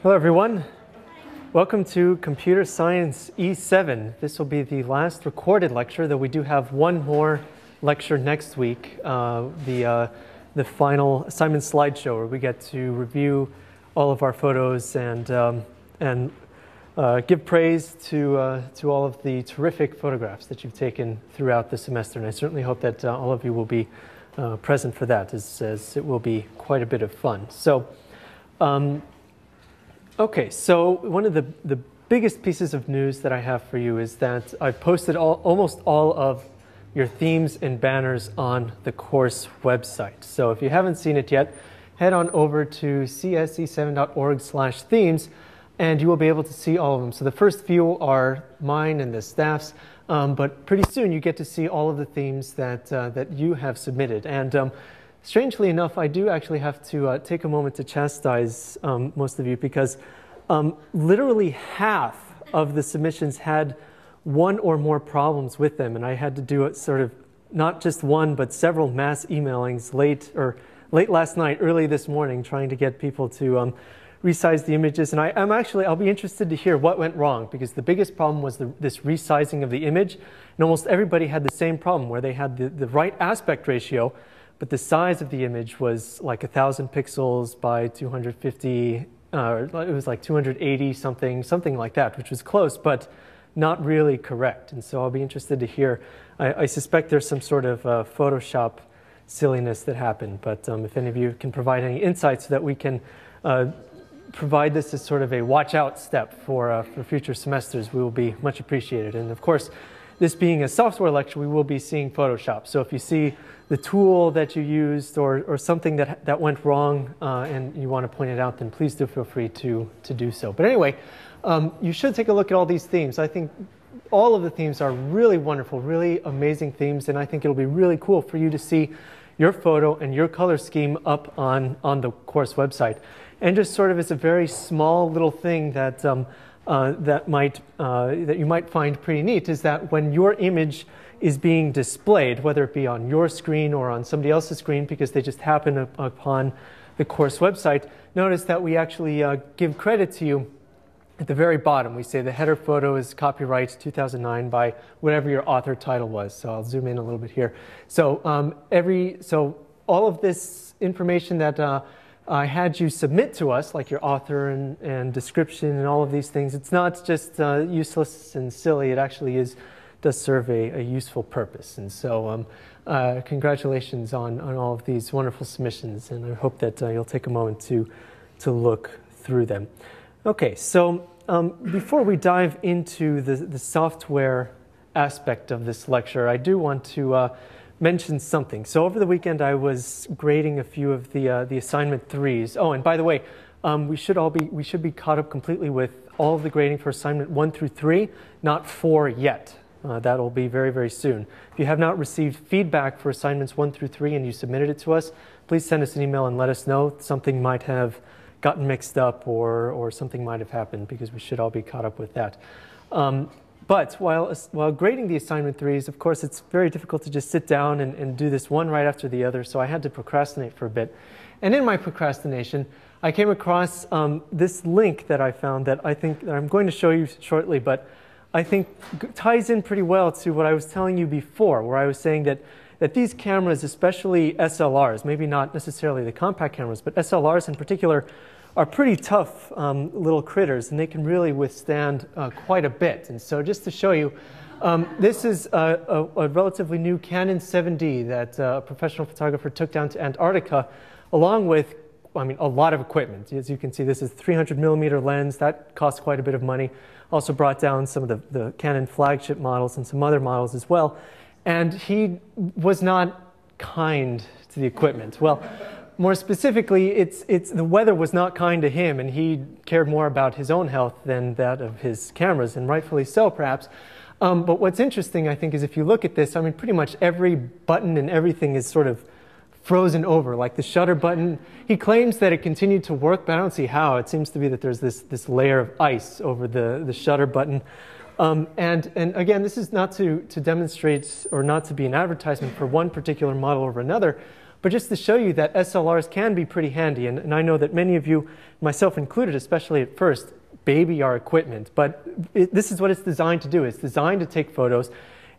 Hello everyone. Welcome to Computer Science E7. This will be the last recorded lecture, though we do have one more lecture next week, the final assignment slideshow, where we get to review all of our photos and give praise to all of the terrific photographs that you've taken throughout the semester. And I certainly hope that all of you will be present for that, as it will be quite a bit of fun. So. Okay, so one of the biggest pieces of news that I have for you is that I've posted almost all of your themes and banners on the course website. So if you haven't seen it yet, head on over to cse7.org/themes and you will be able to see all of them. So the first few are mine and the staff's, but pretty soon you get to see all of the themes that you have submitted. And strangely enough, I do actually have to take a moment to chastise most of you, because literally half of the submissions had one or more problems with them, and I had to do it sort of not just one but several mass emailings late last night, early this morning, trying to get people to resize the images. And I'll be interested to hear what went wrong, because the biggest problem was this resizing of the image, and almost everybody had the same problem where they had the right aspect ratio, but the size of the image was like 1,000 pixels by 250, it was like 280 something like that, which was close, but not really correct. And so I'll be interested to hear. I suspect there's some sort of Photoshop silliness that happened, but if any of you can provide any insights so that we can provide this as sort of a watch out step for future semesters, we will be much appreciated. And of course, this being a software lecture, we will be seeing Photoshop. So if you see the tool that you used or something that went wrong and you want to point it out, then please do feel free to do so. But anyway, you should take a look at all these themes. I think all of the themes are really wonderful, really amazing themes, and I think it'll be really cool for you to see your photo and your color scheme up on the course website. And just sort of as a very small little thing that that you might find pretty neat is that when your image is being displayed, whether it be on your screen or on somebody else's screen, because they just happen upon the course website, notice that we actually give credit to you at the very bottom. We say the header photo is copyright 2009 by whatever your author title was. So I'll zoom in a little bit here. So all of this information that I had you submit to us, like your author and description and all of these things, it's not just useless and silly. It actually does serve a useful purpose. And so congratulations on all of these wonderful submissions, and I hope that you'll take a moment to look through them. Okay, so before we dive into the software aspect of this lecture, I do want to mention something. So over the weekend, I was grading a few of the assignment 3s. Oh, and by the way, we should be caught up completely with all of the grading for assignment 1 through 3, not 4 yet. That will be very, very soon. If you have not received feedback for assignments 1 through 3 and you submitted it to us, please send us an email and let us know. Something might have gotten mixed up or something might have happened, because we should all be caught up with that. But while grading the assignment 3s, of course, it's very difficult to just sit down and do this one right after the other, so I had to procrastinate for a bit. And in my procrastination, I came across this link that I found that I think that I'm going to show you shortly, but I think ties in pretty well to what I was telling you before, where I was saying that these cameras, especially SLRs, maybe not necessarily the compact cameras, but SLRs in particular, are pretty tough little critters, and they can really withstand quite a bit. And so just to show you, this is a relatively new Canon 7D that a professional photographer took down to Antarctica, along with, a lot of equipment. As you can see, this is 300mm lens. That costs quite a bit of money. Also brought down some of the Canon flagship models and some other models as well. And he was not kind to the equipment. Well, more specifically, the weather was not kind to him, and he cared more about his own health than that of his cameras, and rightfully so, perhaps. But what's interesting, I think, is if you look at this, pretty much every button and everything is sort of frozen over, like the shutter button. He claims that it continued to work, but I don't see how. It seems to be that there's this layer of ice over the shutter button. And again, this is not to demonstrate or not to be an advertisement for one particular model over another, But just to show you that SLRs can be pretty handy, and I know that many of you, myself included, especially at first, baby our equipment. But this is what it's designed to do. It's designed to take photos,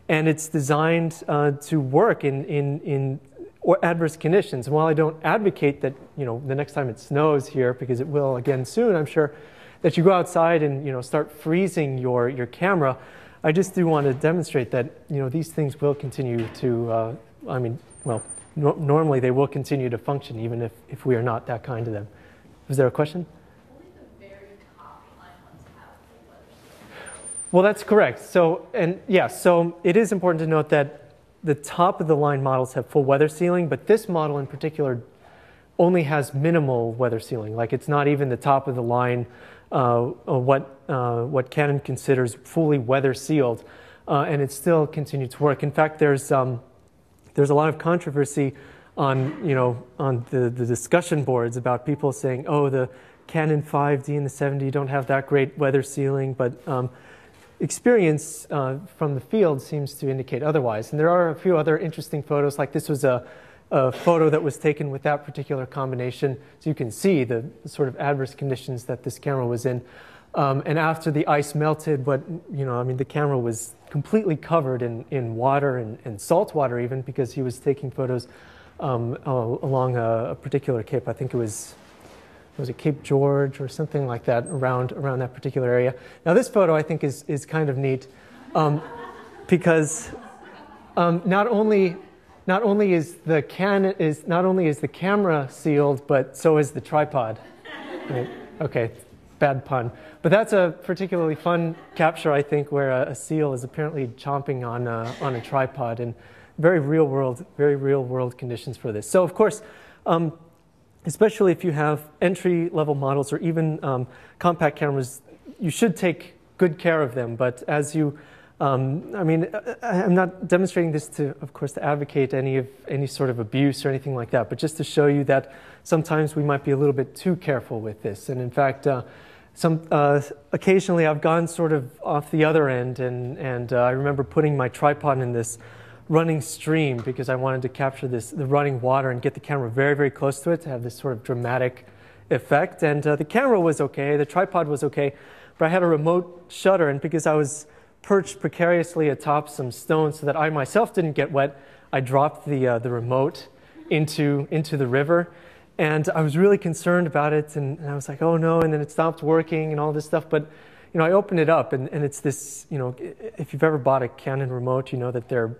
and it's designed to work in adverse conditions. And while I don't advocate that, the next time it snows here, because it will again soon, I'm sure, that you go outside and start freezing your camera, I just do want to demonstrate that these things will continue to. Normally they will continue to function even if we are not that kind to them. Was there a question? Only the very top line ones have full weather. Well, that's correct. So it is important to note that the top of the line models have full weather sealing, but this model in particular only has minimal weather sealing. Like, it's not even the top of the line what Canon considers fully weather sealed, and it still continued to work. In fact, there's a lot of controversy on the discussion boards about people saying, oh, the Canon 5D and the 7D don't have that great weather sealing, but experience from the field seems to indicate otherwise. And there are a few other interesting photos, like this was a photo that was taken with that particular combination. So you can see the sort of adverse conditions that this camera was in. And after the ice melted, the camera was completely covered in water and salt water even, because he was taking photos along a particular cape. I think was it Cape George or something like that, around that particular area. Now this photo I think is kind of neat, because not only is the camera sealed, but so is the tripod. Right? Okay, bad pun. But that's a particularly fun capture, I think, where a seal is apparently chomping on a tripod, and very real world conditions for this. So of course, especially if you have entry-level models or even compact cameras, you should take good care of them. But as you, I'm not demonstrating this of course, to advocate any sort of abuse or anything like that, but just to show you that sometimes we might be a little bit too careful with this. And in fact, occasionally I've gone sort of off the other end, and I remember putting my tripod in this running stream because I wanted to capture the running water and get the camera very, very close to it to have this sort of dramatic effect. And the camera was okay, the tripod was okay, but I had a remote shutter, and because I was perched precariously atop some stones so that I myself didn't get wet, I dropped the remote into the river. And I was really concerned about it, and I was like, oh no, and then it stopped working and all this stuff. But I opened it up, and it's this, if you've ever bought a Canon remote, you know that they're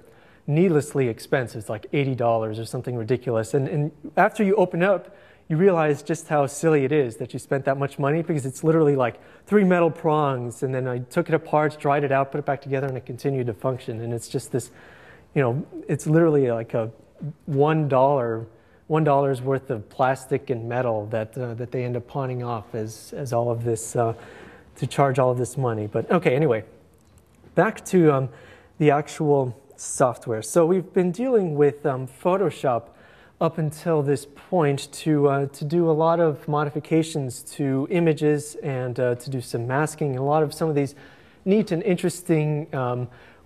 needlessly expensive. It's like $80 or something ridiculous. And after you open it up, you realize just how silly it is that you spent that much money, because it's literally like 3 metal prongs, and then I took it apart, dried it out, put it back together, and it continued to function. And it's just this, it's literally like a $1 worth of plastic and metal that they end up pawning off as all of this, to charge all of this money. But okay, anyway, back to the actual software. So we've been dealing with Photoshop up until this point to do a lot of modifications to images and to do some masking, and a lot of some of these neat and interesting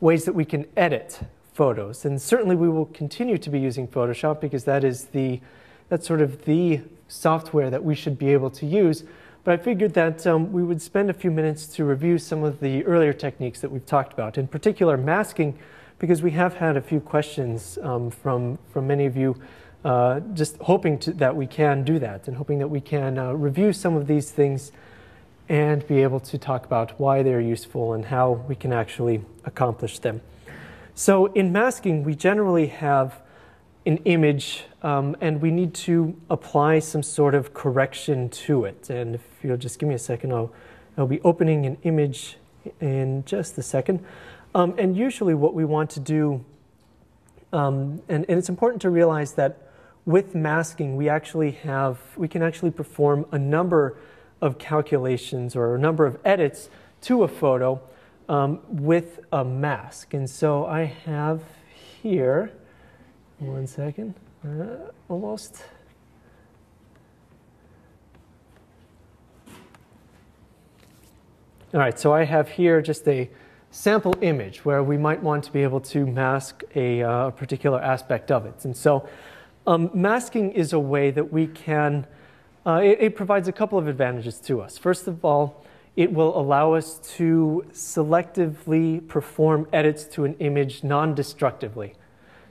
ways that we can edit photos. And certainly we will continue to be using Photoshop, because that's sort of the software that we should be able to use. But I figured that we would spend a few minutes to review some of the earlier techniques that we've talked about, in particular masking, because we have had a few questions from many of you just hoping that we can do that, and hoping that we can review some of these things and be able to talk about why they're useful and how we can actually accomplish them. So in masking, we generally have an image, and we need to apply some sort of correction to it. And if you'll just give me a second, I'll be opening an image in just a second. And usually what we want to do, and it's important to realize that with masking, we can actually perform a number of calculations or a number of edits to a photo with a mask. And so I have here, one second, almost. All right, so I have here just a sample image where we might want to be able to mask a particular aspect of it. And so Masking is a way that we can, it provides a couple of advantages to us. First of all, it will allow us to selectively perform edits to an image non-destructively.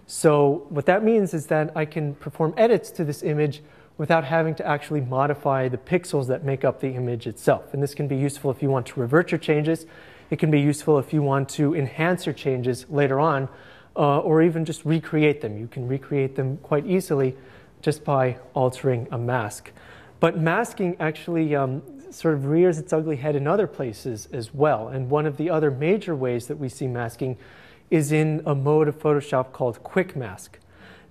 So what that means is that I can perform edits to this image without having to actually modify the pixels that make up the image itself. And this can be useful if you want to revert your changes. It can be useful if you want to enhance your changes later on, or even just recreate them. You can recreate them quite easily just by altering a mask. But masking actually sort of rears its ugly head in other places as well. And one of the other major ways that we see masking is in a mode of Photoshop called quick mask.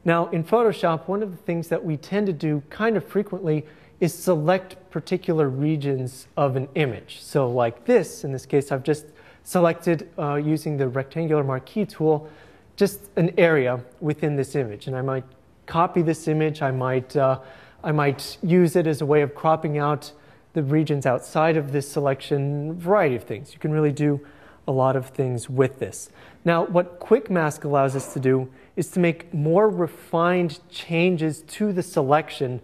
Now, in Photoshop, one of the things that we tend to do kind of frequently is select particular regions of an image. So like this, in this case, I've just selected using the rectangular marquee tool, just an area within this image. And I might copy this image, I might use it as a way of cropping out the regions outside of this selection, a variety of things. You can really do a lot of things with this. Now, what Quick Mask allows us to do is to make more refined changes to the selection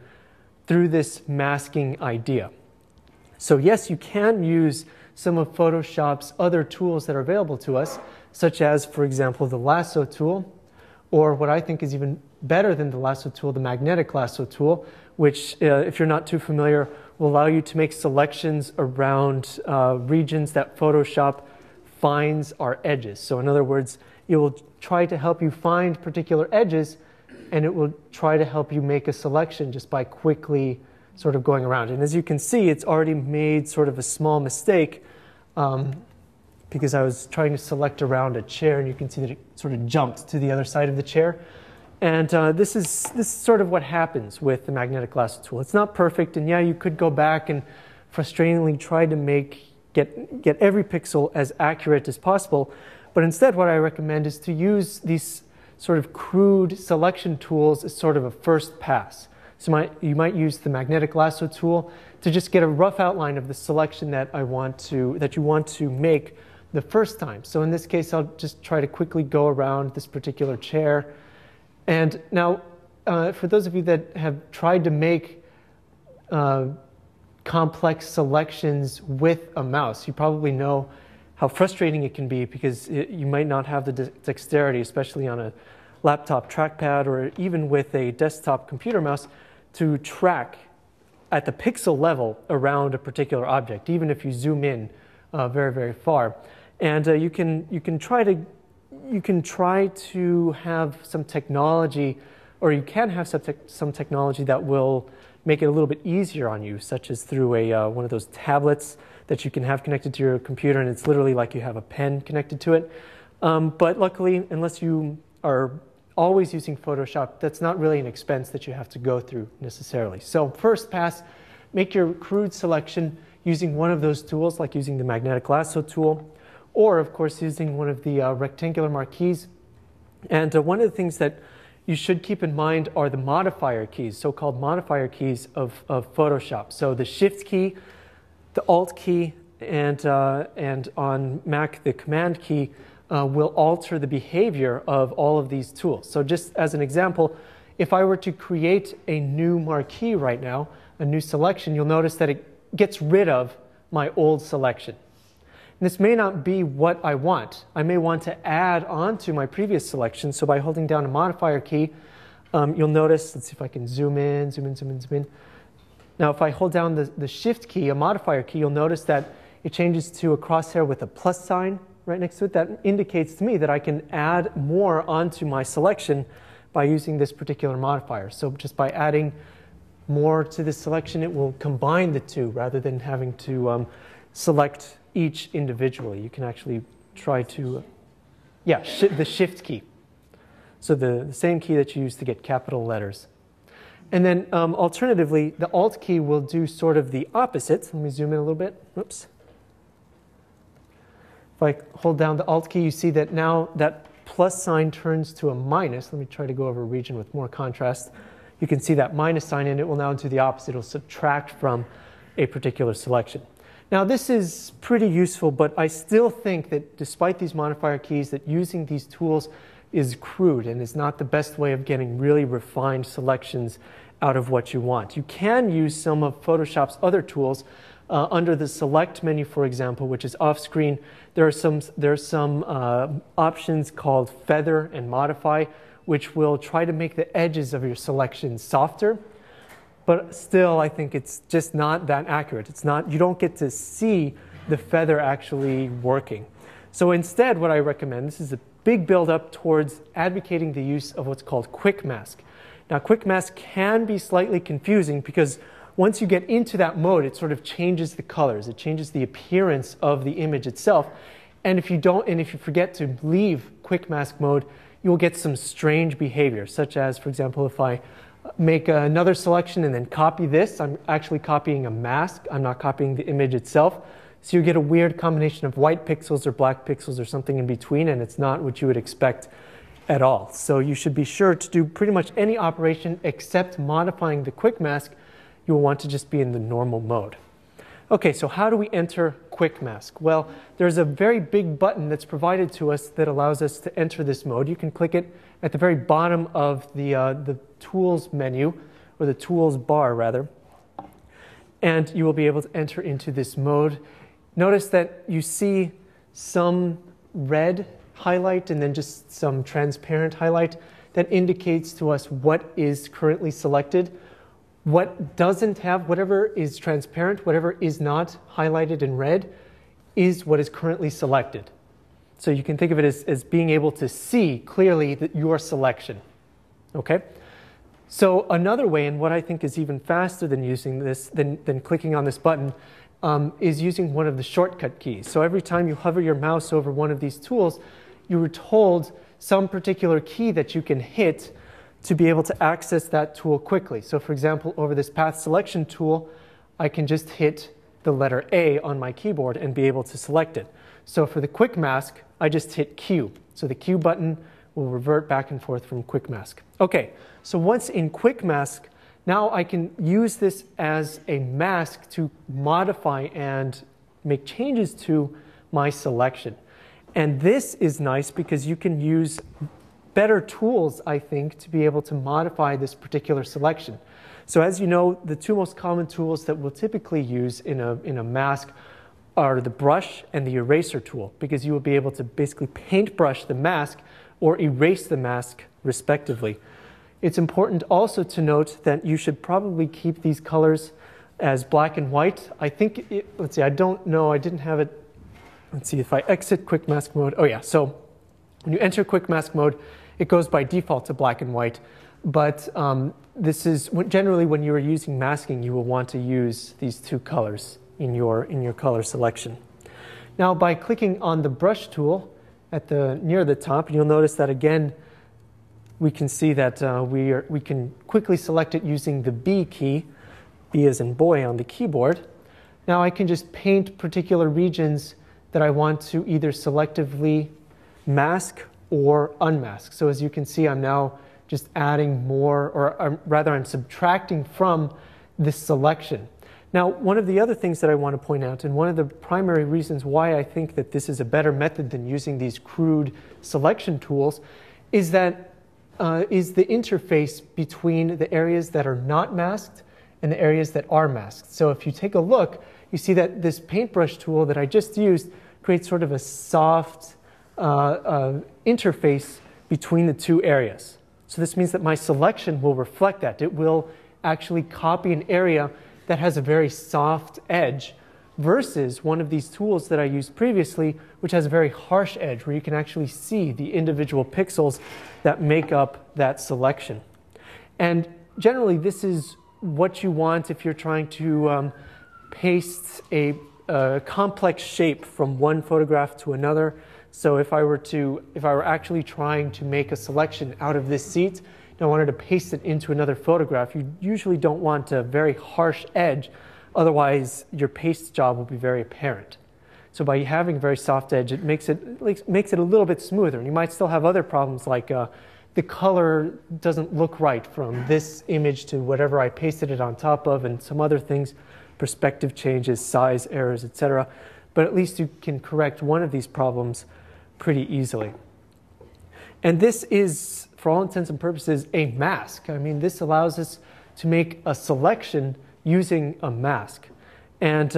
through this masking idea. So yes, you can use some of Photoshop's other tools that are available to us, such as, for example, the lasso tool, or what I think is even better than the lasso tool, the magnetic lasso tool, which, if you're not too familiar, will allow you to make selections around regions that Photoshop finds are edges. So in other words, it will try to help you find particular edges, and it will try to help you make a selection just by quickly sort of going around. And as you can see, it's already made sort of a small mistake because I was trying to select around a chair, and you can see that it sort of jumped to the other side of the chair. And this is sort of what happens with the magnetic lasso tool. It's not perfect, and yeah, you could go back and frustratingly try to get every pixel as accurate as possible. But instead, what I recommend is to use these sort of crude selection tools as sort of a first pass. So you might use the magnetic lasso tool to just get a rough outline of the selection that you want to make the first time. So in this case, I'll just try to quickly go around this particular chair. And now, for those of you that have tried to make complex selections with a mouse, you probably know how frustrating it can be because you might not have the dexterity, especially on a laptop trackpad or even with a desktop computer mouse, to track at the pixel level around a particular object, even if you zoom in very, very far. And you can try to have some technology, or you can have some technology that will make it a little bit easier on you, such as through one of those tablets that you can have connected to your computer, and it's literally like you have a pen connected to it. But luckily, unless you are always using Photoshop, that's not really an expense that you have to go through necessarily. So first pass, make your crude selection using one of those tools, like using the magnetic lasso tool, or of course using one of the rectangular marquees. And one of the things that you should keep in mind are the modifier keys, so-called modifier keys of Photoshop. So the Shift key, the Alt key, and on Mac, the Command key will alter the behavior of all of these tools. So just as an example, if I were to create a new marquee right now, a new selection, you'll notice that it gets rid of my old selection. And this may not be what I want. I may want to add on to my previous selection. So by holding down a modifier key, you'll notice, let's see if I can zoom in, zoom in, zoom in, zoom in. Now if I hold down the Shift key, a modifier key, you'll notice that it changes to a crosshair with a plus sign right next to it. That indicates to me that I can add more onto my selection by using this particular modifier. So just by adding more to this selection, it will combine the two rather than having to select each individually. You can actually try to, the Shift key. So the same key that you use to get capital letters. And then alternatively, the Alt key will do sort of the opposite. Let me zoom in a little bit. Oops. If I hold down the Alt key, you see that now that plus sign turns to a minus. Let me try to go over a region with more contrast. You can see that minus sign, and it will now do the opposite. It will subtract from a particular selection. Now this is pretty useful, but I still think that despite these modifier keys, that using these tools is crude and is not the best way of getting really refined selections out of what you want. You can use some of Photoshop's other tools. Under the Select menu, for example, which is off screen, there are some options called Feather and Modify, which will try to make the edges of your selection softer. But still, I think it's just not that accurate. It's not, you don't get to see the feather actually working. So instead, what I recommend, this is a big build-up towards advocating the use of what's called Quick Mask. Now, Quick Mask can be slightly confusing because once you get into that mode, it sort of changes the colors. It changes the appearance of the image itself. And if you forget to leave Quick Mask mode, you will get some strange behavior, such as, for example, if I make another selection and then copy this, I'm actually copying a mask. I'm not copying the image itself. So you get a weird combination of white pixels or black pixels or something in between, and it's not what you would expect at all. So you should be sure to do pretty much any operation except modifying the Quick Mask. You'll want to just be in the normal mode. Okay, so how do we enter Quick Mask? Well, there's a very big button that's provided to us that allows us to enter this mode. You can click it at the very bottom of the Tools menu, or the Tools bar, rather. And you will be able to enter into this mode. Notice that you see some red highlight and then just some transparent highlight that indicates to us what is currently selected. What doesn't have, whatever is transparent, whatever is not highlighted in red, is what is currently selected. So you can think of it as being able to see clearly your selection. Okay? So another way, and what I think is even faster than using this, than clicking on this button, is using one of the shortcut keys. So every time you hover your mouse over one of these tools, you were told some particular key that you can hit to be able to access that tool quickly. So for example, over this path selection tool, I can just hit the letter A on my keyboard and be able to select it. So for the Quick Mask, I just hit Q. So the Q button will revert back and forth from Quick Mask. Okay, so once in Quick Mask, now I can use this as a mask to modify and make changes to my selection. And this is nice because you can use better tools, I think, to be able to modify this particular selection. So as you know, the two most common tools that we'll typically use in a mask are the brush and the eraser tool, because you will be able to basically paintbrush the mask or erase the mask respectively. It's important also to note that you should probably keep these colors as black and white. I think, let's see, I don't know, I didn't have it. Let's see if I exit Quick Mask mode. Oh yeah, so when you enter Quick Mask mode, it goes by default to black and white. But this is generally when you are using masking, you will want to use these two colors in your color selection. Now, by clicking on the brush tool at near the top, you'll notice that again, we can see that we can quickly select it using the B key, B as in boy on the keyboard. Now I can just paint particular regions that I want to either selectively mask or unmask. So as you can see, I'm now just adding more, or rather I'm subtracting from this selection. Now, one of the other things that I want to point out, and one of the primary reasons why I think that this is a better method than using these crude selection tools, is that is the interface between the areas that are not masked and the areas that are masked. So if you take a look, you see that this paintbrush tool that I just used creates sort of a soft interface between the two areas. So this means that my selection will reflect that. It will actually copy an area that has a very soft edge versus one of these tools that I used previously, which has a very harsh edge where you can actually see the individual pixels that make up that selection. And generally, this is what you want if you're trying to paste a complex shape from one photograph to another. So if I were actually trying to make a selection out of this seat, and I wanted to paste it into another photograph, you usually don't want a very harsh edge, otherwise your paste job will be very apparent. So by having a very soft edge, it makes it a little bit smoother. And you might still have other problems like the color doesn't look right from this image to whatever I pasted it on top of, and some other things, perspective changes, size errors, etc. But at least you can correct one of these problems pretty easily. And this is, for all intents and purposes, a mask. I mean, this allows us to make a selection using a mask. And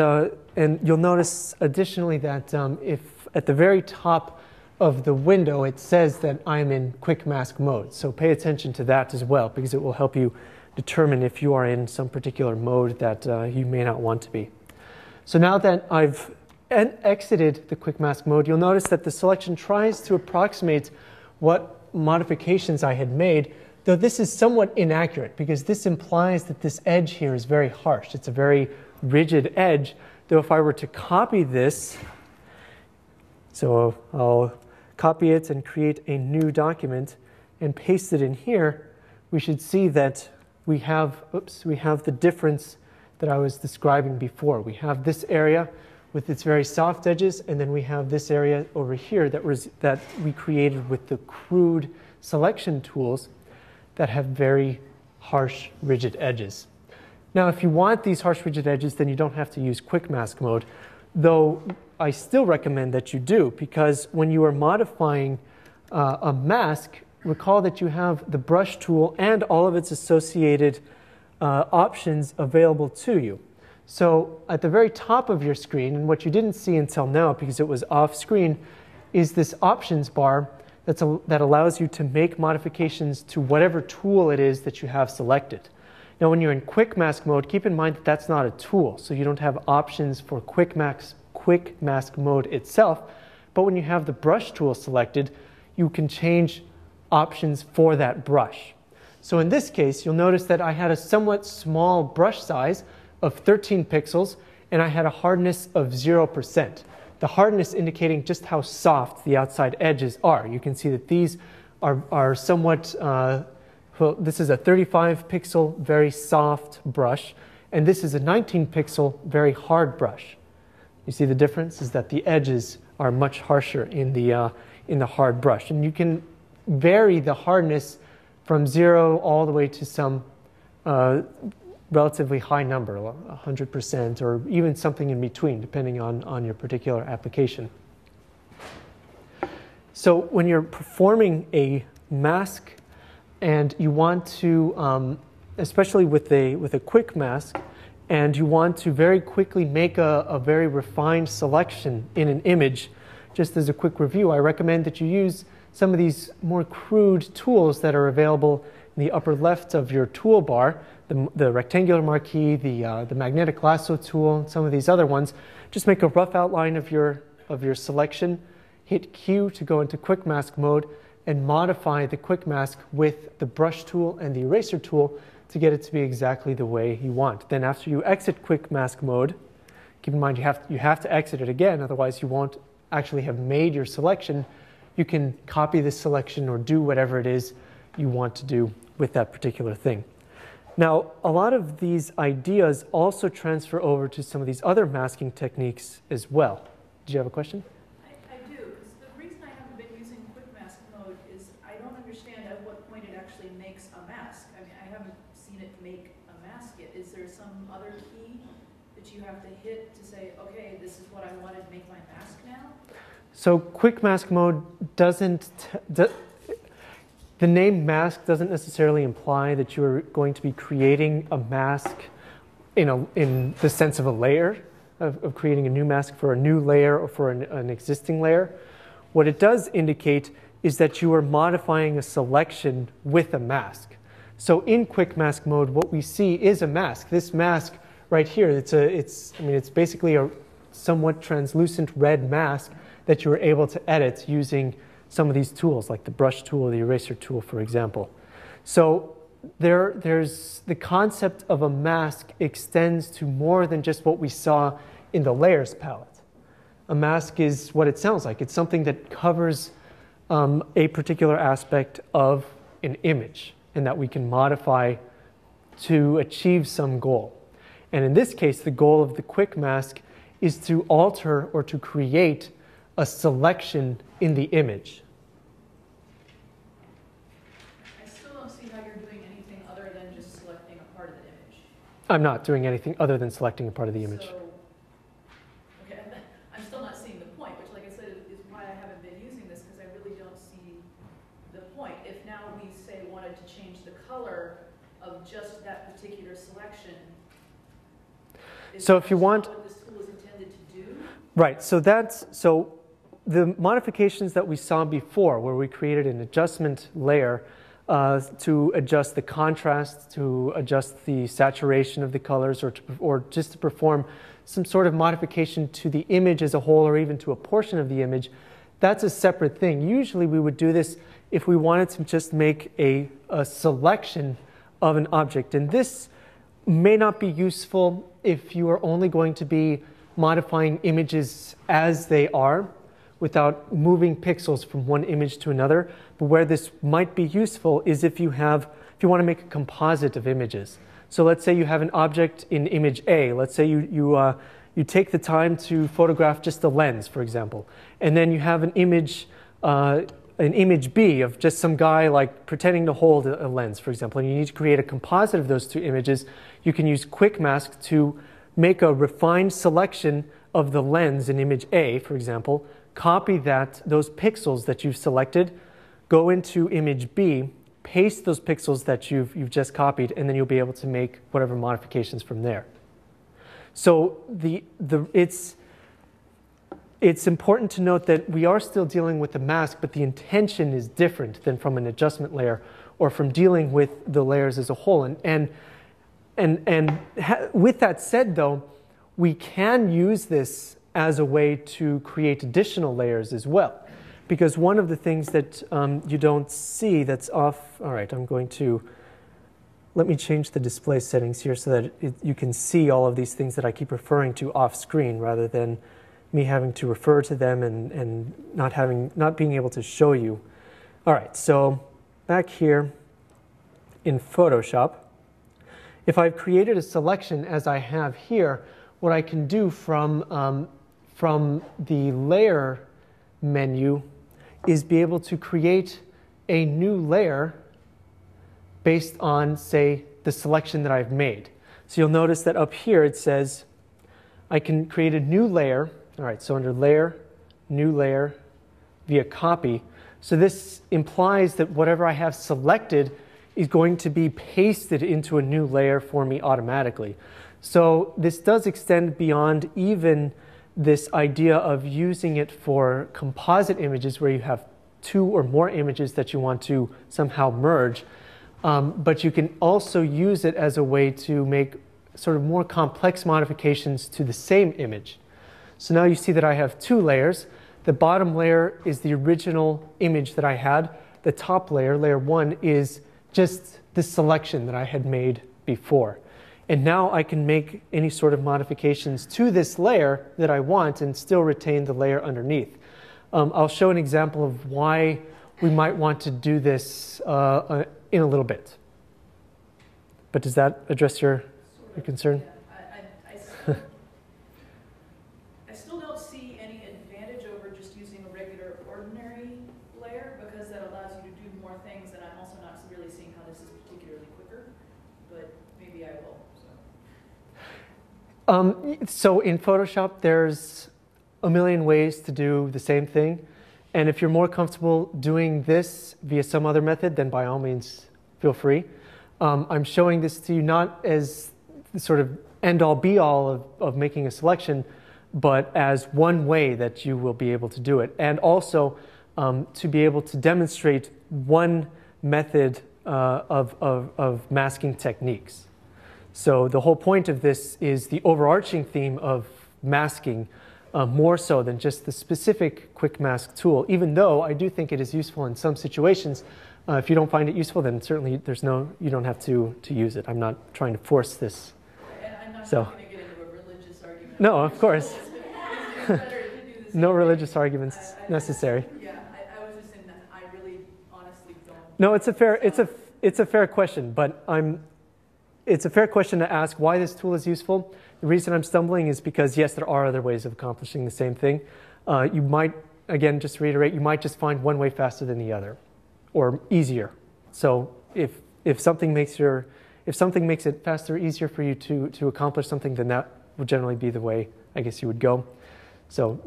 you'll notice additionally that if at the very top of the window it says that I'm in quick mask mode. So pay attention to that as well, because it will help you determine if you are in some particular mode that you may not want to be. So now that I've exited the quick mask mode, you'll notice that the selection tries to approximate what modifications I had made, though this is somewhat inaccurate because this implies that this edge here is very harsh. It's a very rigid edge, though if I were to copy this, so I'll copy it and create a new document and paste it in here, we should see that we have the difference that I was describing before. We have this area with its very soft edges, and then we have this area over here that we created with the crude selection tools that have very harsh, rigid edges. Now, if you want these harsh, rigid edges, then you don't have to use quick mask mode, though I still recommend that you do, because when you are modifying a mask, recall that you have the brush tool and all of its associated options available to you. So at the very top of your screen, and what you didn't see until now because it was off screen, is this options bar that allows you to make modifications to whatever tool it is that you have selected. Now when you're in quick mask mode, keep in mind that that's not a tool, so you don't have options for quick mask mode itself, but when you have the brush tool selected, you can change options for that brush. So in this case, you'll notice that I had a somewhat small brush size of 13 pixels, and I had a hardness of 0%. The hardness indicating just how soft the outside edges are. You can see that these are somewhat, well, this is a 35 pixel, very soft brush, and this is a 19 pixel, very hard brush. You see the difference is that the edges are much harsher in the hard brush, and you can vary the hardness from 0 all the way to some relatively high number, 100%, or even something in between, depending on your particular application. So when you're performing a mask and you want to, especially with a quick mask, and you want to very quickly make a very refined selection in an image, just as a quick review, I recommend that you use some of these more crude tools that are available in the upper left of your toolbar, the rectangular marquee, the magnetic lasso tool, some of these other ones. Just make a rough outline of your selection, hit Q to go into quick mask mode, and modify the quick mask with the brush tool and the eraser tool to get it to be exactly the way you want. Then after you exit quick mask mode, keep in mind you have to exit it again, otherwise you won't actually have made your selection. You can copy this selection or do whatever it is you want to do with that particular thing. Now, a lot of these ideas also transfer over to some of these other masking techniques as well. Did you have a question? I do, because the reason I haven't been using quick mask mode is I don't understand at what point it actually makes a mask. I mean, I haven't seen it make a mask yet. Is there some other key that you have to hit to say, okay, this is what I wanted to make my mask now? So quick mask mode doesn't, the name mask doesn't necessarily imply that you're going to be creating a mask in the sense of a layer, of creating a new mask for a new layer or for an existing layer. What it does indicate is that you are modifying a selection with a mask. So in quick mask mode, what we see is a mask. This mask right here, it's basically a somewhat translucent red mask that you were able to edit using some of these tools, like the brush tool or the eraser tool, for example. So there's the concept of a mask extends to more than just what we saw in the layers palette. A mask is what it sounds like. It's something that covers a particular aspect of an image and that we can modify to achieve some goal. And in this case, the goal of the quick mask is to alter or to create a selection in the image. I still don't see how you're doing anything other than just selecting a part of the image. I'm not doing anything other than selecting a part of the image. So, okay, I'm still not seeing the point, which, like I said, is why I haven't been using this, because I really don't see the wanted to change the color of just that particular selection. So if you want, what this tool is intended to do? right, so the modifications that we saw before, where we created an adjustment layer to adjust the contrast, to adjust the saturation of the colors, or just to perform some sort of modification to the image as a whole, or even to a portion of the image, that's a separate thing. Usually we would do this if we wanted to just make a selection of an object. And this may not be useful if you are only going to be modifying images as they are, without moving pixels from one image to another. But where this might be useful is if you want to make a composite of images. So let's say you have an object in image A. Let's say you take the time to photograph just the lens, for example, and then you have an image B of just some guy like pretending to hold a lens, for example, and you need to create a composite of those two images. You can use Quick Mask to make a refined selection of the lens in image A, for example, copy those pixels that you've selected, go into image B, paste those pixels that you've just copied, and then you'll be able to make whatever modifications from there. So it's important to note that we are still dealing with the mask, but the intention is different than from an adjustment layer or from dealing with the layers as a whole. And with that said, though, we can use this as a way to create additional layers as well. Because one of the things that you don't see that's off, all right, let me change the display settings here so that you can see all of these things that I keep referring to off screen rather than me having to refer to them and not being able to show you. All right, so back here in Photoshop, if I've created a selection as I have here, what I can do from the layer menu is be able to create a new layer based on, say, the selection that I've made. So you'll notice that up here it says I can create a new layer. All right, so under Layer, New Layer, via Copy. So this implies that whatever I have selected is going to be pasted into a new layer for me automatically. So this does extend beyond even this idea of using it for composite images where you have two or more images that you want to somehow merge. But you can also use it as a way to make sort of more complex modifications to the same image. So now you see that I have two layers. The bottom layer is the original image that I had. The top layer, layer 1, is just the selection that I had made before. And now I can make any sort of modifications to this layer that I want and still retain the layer underneath. I'll show an example of why we might want to do this in a little bit. But does that address your concern? Yeah. I still don't see any advantage over just using a regular ordinary layer, because that allows you to do more things, and I'm also not really seeing how this is particularly quicker, but maybe I will. So in Photoshop, there's a million ways to do the same thing. And if you're more comfortable doing this via some other method, then by all means, feel free. I'm showing this to you not as the sort of end-all be-all of making a selection, but as one way that you will be able to do it. And also to be able to demonstrate one method of masking techniques. So the whole point of this is the overarching theme of masking, more so than just the specific Quick Mask tool, even though I do think it is useful in some situations. If you don't find it useful, then certainly you don't have to use it. I'm not trying to force this. And I'm not going to get into a religious argument. No, of course. It's better to do this. No religious arguments necessary. Yeah, I was just saying that I really honestly don't. No, it's a fair question, but it's a fair question to ask why this tool is useful. The reason I'm stumbling is because, yes, there are other ways of accomplishing the same thing. You might, again, just to reiterate, you might just find one way faster than the other, or easier. So if something makes it faster or easier for you to accomplish something, then that would generally be the way, I guess, you would go. So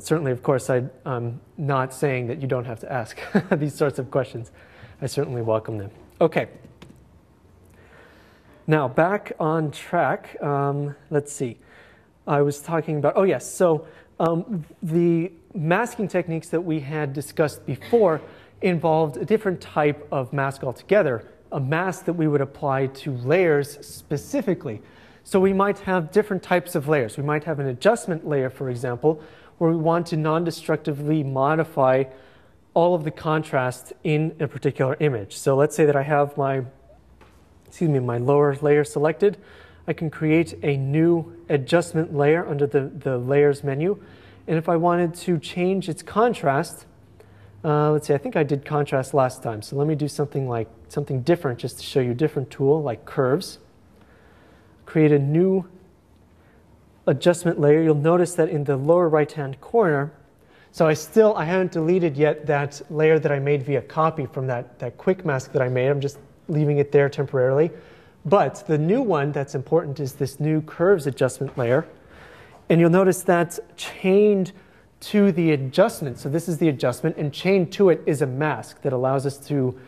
certainly, of course, I'm not saying that you don't have to ask these sorts of questions. I certainly welcome them. Okay. Now back on track. Let's see. I was talking about, oh yes, so the masking techniques that we had discussed before involved a different type of mask altogether, a mask that we would apply to layers specifically. So we might have different types of layers. We might have an adjustment layer, for example, where we want to non-destructively modify all of the contrast in a particular image. So let's say that I have my lower layer selected. I can create a new adjustment layer under the layers menu. And if I wanted to change its contrast, let's see, I think I did contrast last time. So let me do something different just to show you a different tool like curves. Create a new adjustment layer. You'll notice that in the lower right-hand corner, so I haven't deleted yet that layer that I made via copy from that quick mask that I made. I'm just leaving it there temporarily. But the new one that's important is this new curves adjustment layer. And you'll notice that chained to the adjustment, so this is the adjustment, and chained to it is a mask that allows us to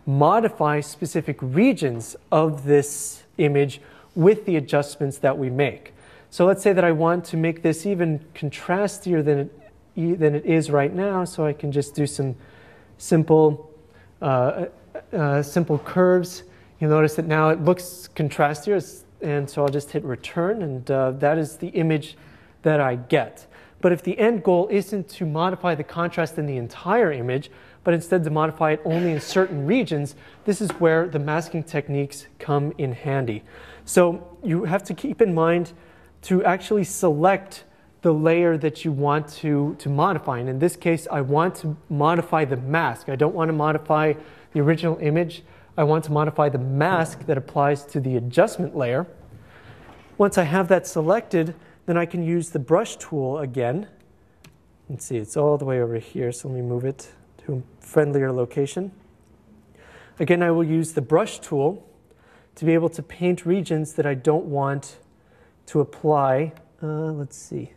modify specific regions of this image with the adjustments that we make. So let's say that I want to make this even contrastier than it is right now, so I can just do some simple curves. You'll notice that now it looks contrastier, and so I'll just hit return, and that is the image that I get. But if the end goal isn't to modify the contrast in the entire image, but instead to modify it only in certain regions, this is where the masking techniques come in handy. So you have to keep in mind to actually select the layer that you want to modify. And in this case, I want to modify the mask. I don't want to modify the original image. I want to modify the mask that applies to the adjustment layer. Once I have that selected, then I can use the brush tool again. Let's see, it's all the way over here, so let me move it to a friendlier location. Again, I will use the brush tool to be able to paint regions that I don't want to apply. Let's see.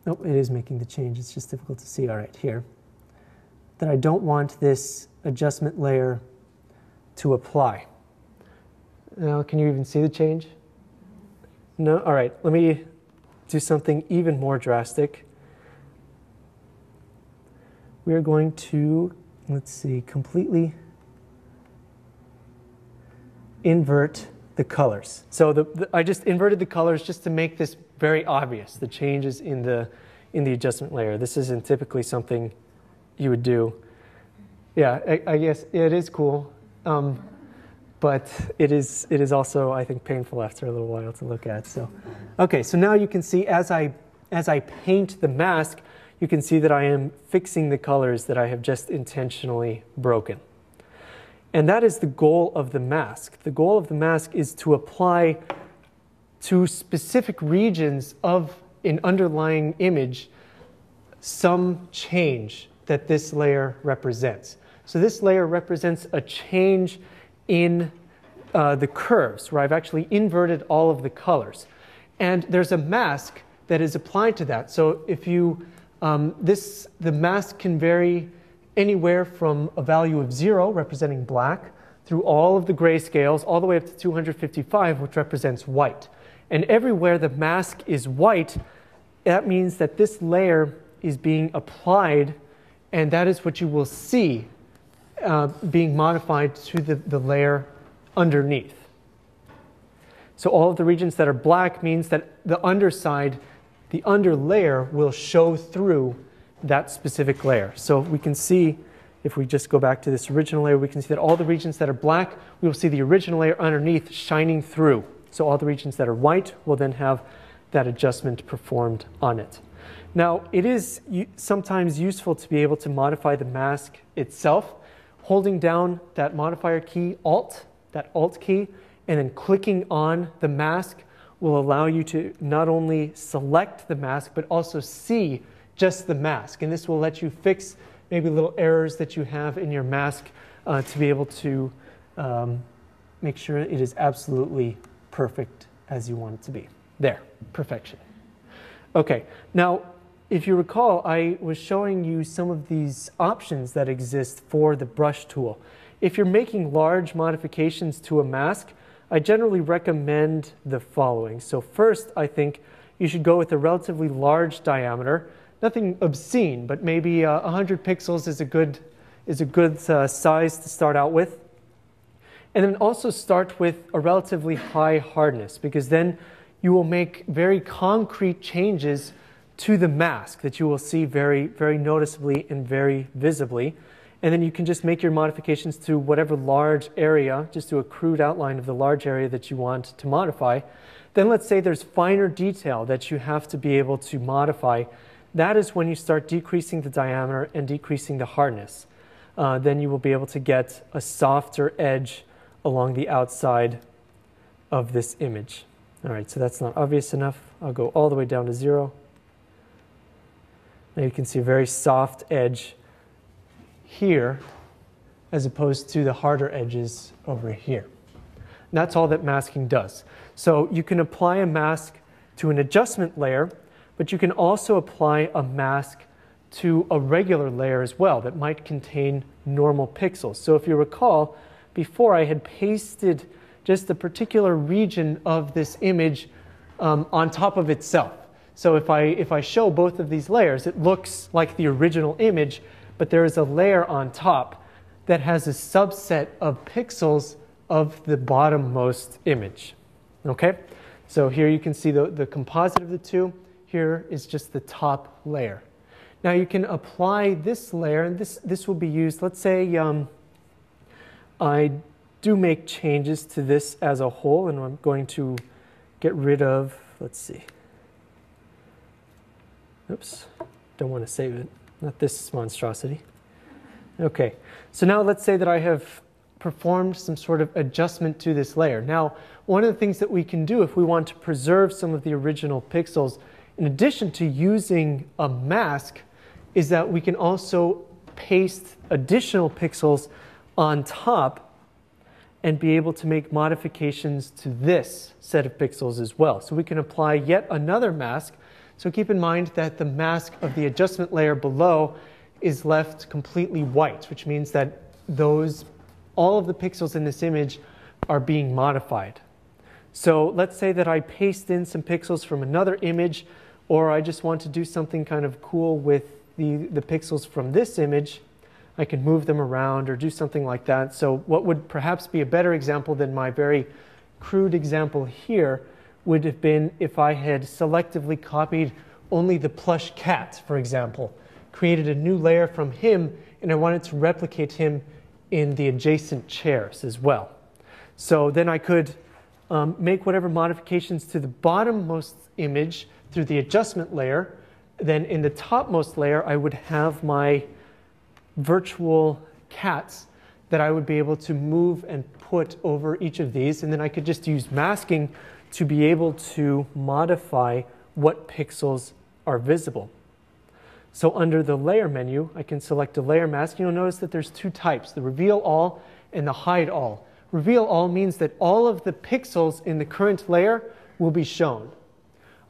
Oh, it is making the change. It's just difficult to see. All right, here. That I don't want this adjustment layer to apply. Now, can you even see the change? No? All right, let me do something even more drastic. We are going to, let's see, completely invert the colors. So I just inverted the colors just to make this very obvious, the changes in the adjustment layer. This isn't typically something you would do. Yeah, I guess it is cool. But it is also, I think, painful after a little while to look at. So, okay, so now you can see as I paint the mask, you can see that I am fixing the colors that I have just intentionally broken. And that is the goal of the mask. The goal of the mask is to apply to specific regions of an underlying image some change that this layer represents. So this layer represents a change in the curves, where I've actually inverted all of the colors. And there's a mask that is applied to that. So if you, the mask can vary anywhere from a value of 0, representing black, through all of the grayscales, all the way up to 255, which represents white. And everywhere the mask is white, that means that this layer is being applied, and that is what you will see being modified to the layer underneath. So all of the regions that are black means that the underside, the under layer, will show through that specific layer. So we can see, if we just go back to this original layer, we can see that all the regions that are black, we will see the original layer underneath shining through. So all the regions that are white will then have that adjustment performed on it. Now, it is sometimes useful to be able to modify the mask itself. Holding down that modifier key, Alt, that Alt key, and then clicking on the mask will allow you to not only select the mask, but also see just the mask. And this will let you fix maybe little errors that you have in your mask to be able to make sure it is absolutely perfect as you want it to be. There, perfection. Okay, now if you recall, I was showing you some of these options that exist for the brush tool. If you're making large modifications to a mask, I generally recommend the following. So first, I think you should go with a relatively large diameter. Nothing obscene, but maybe 100 pixels is a good size to start out with. And then also start with a relatively high hardness, because then you will make very concrete changes to the mask that you will see very, very noticeably and very visibly. And then you can just make your modifications to whatever large area, just do a crude outline of the large area that you want to modify. Then let's say there's finer detail that you have to be able to modify. That is when you start decreasing the diameter and decreasing the hardness. Then you will be able to get a softer edge along the outside of this image. All right, so that's not obvious enough. I'll go all the way down to 0. Now you can see a very soft edge here as opposed to the harder edges over here. And that's all that masking does. So you can apply a mask to an adjustment layer, but you can also apply a mask to a regular layer as well that might contain normal pixels. So if you recall, before I had pasted just a particular region of this image on top of itself. So if I show both of these layers, it looks like the original image, but there is a layer on top that has a subset of pixels of the bottommost image. Okay? So here you can see the composite of the two. Here is just the top layer. Now you can apply this layer, and this will be used, let's say I do make changes to this as a whole, and I'm going to get rid of, let's see. Oops, don't want to save it. Not this monstrosity. Okay, so now let's say that I have performed some sort of adjustment to this layer. Now, one of the things that we can do if we want to preserve some of the original pixels, in addition to using a mask, is that we can also paste additional pixels on top and be able to make modifications to this set of pixels as well. So we can apply yet another mask. So keep in mind that the mask of the adjustment layer below is left completely white, which means that all of the pixels in this image are being modified. So let's say that I paste in some pixels from another image, or I just want to do something kind of cool with the pixels from this image. I can move them around or do something like that. So what would perhaps be a better example than my very crude example here would have been if I had selectively copied only the plush cat, for example, created a new layer from him, and I wanted to replicate him in the adjacent chairs as well. So then I could make whatever modifications to the bottommost image through the adjustment layer. Then in the topmost layer, I would have my virtual cats that I would be able to move and put over each of these. And then I could just use masking to be able to modify what pixels are visible. So under the layer menu, I can select a layer mask. You'll notice that there's two types, the reveal all and the hide all. Reveal all means that all of the pixels in the current layer will be shown.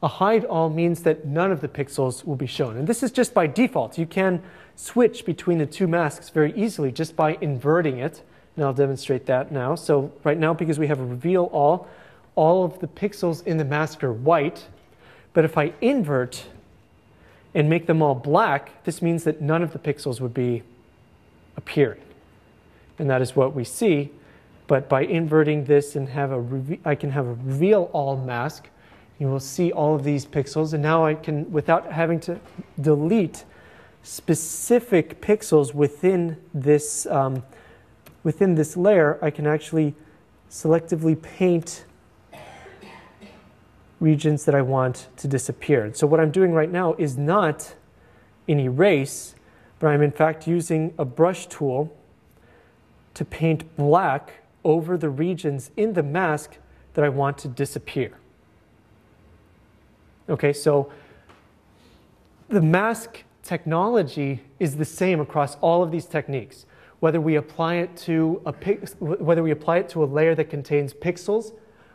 A hide all means that none of the pixels will be shown. And this is just by default. You can switch between the two masks very easily just by inverting it. And I'll demonstrate that now. So right now, because we have a reveal all of the pixels in the mask are white. But if I invert and make them all black, this means that none of the pixels would be appearing. And that is what we see. But by inverting this and I can have a reveal all mask, you will see all of these pixels. And now I can, without having to delete specific pixels within this layer, I can actually selectively paint regions that I want to disappear. And so what I'm doing right now is not an erase, but I'm in fact using a brush tool to paint black over the regions in the mask that I want to disappear. Okay, so the mask technology is the same across all of these techniques. Whether we apply it to a layer that contains pixels,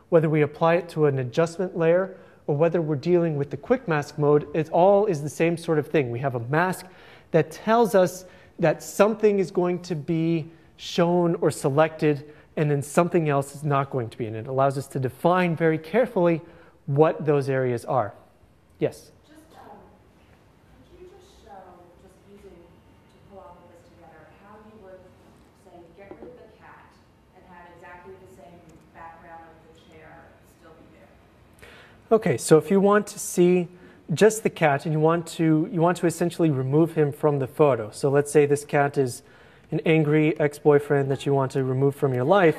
whether we apply it to an adjustment layer, or whether we're dealing with the quick mask mode, it all is the same sort of thing. We have a mask that tells us that something is going to be shown or selected, and then something else is not going to be. And it allows us to define very carefully what those areas are. Yes? Could you just show, just using, to pull all of this together, how you would, say, get rid of the cat and have exactly the same background of the chair still be there? Okay, so if you want to see just the cat and you want to essentially remove him from the photo. So let's say this cat is an angry ex-boyfriend that you want to remove from your life.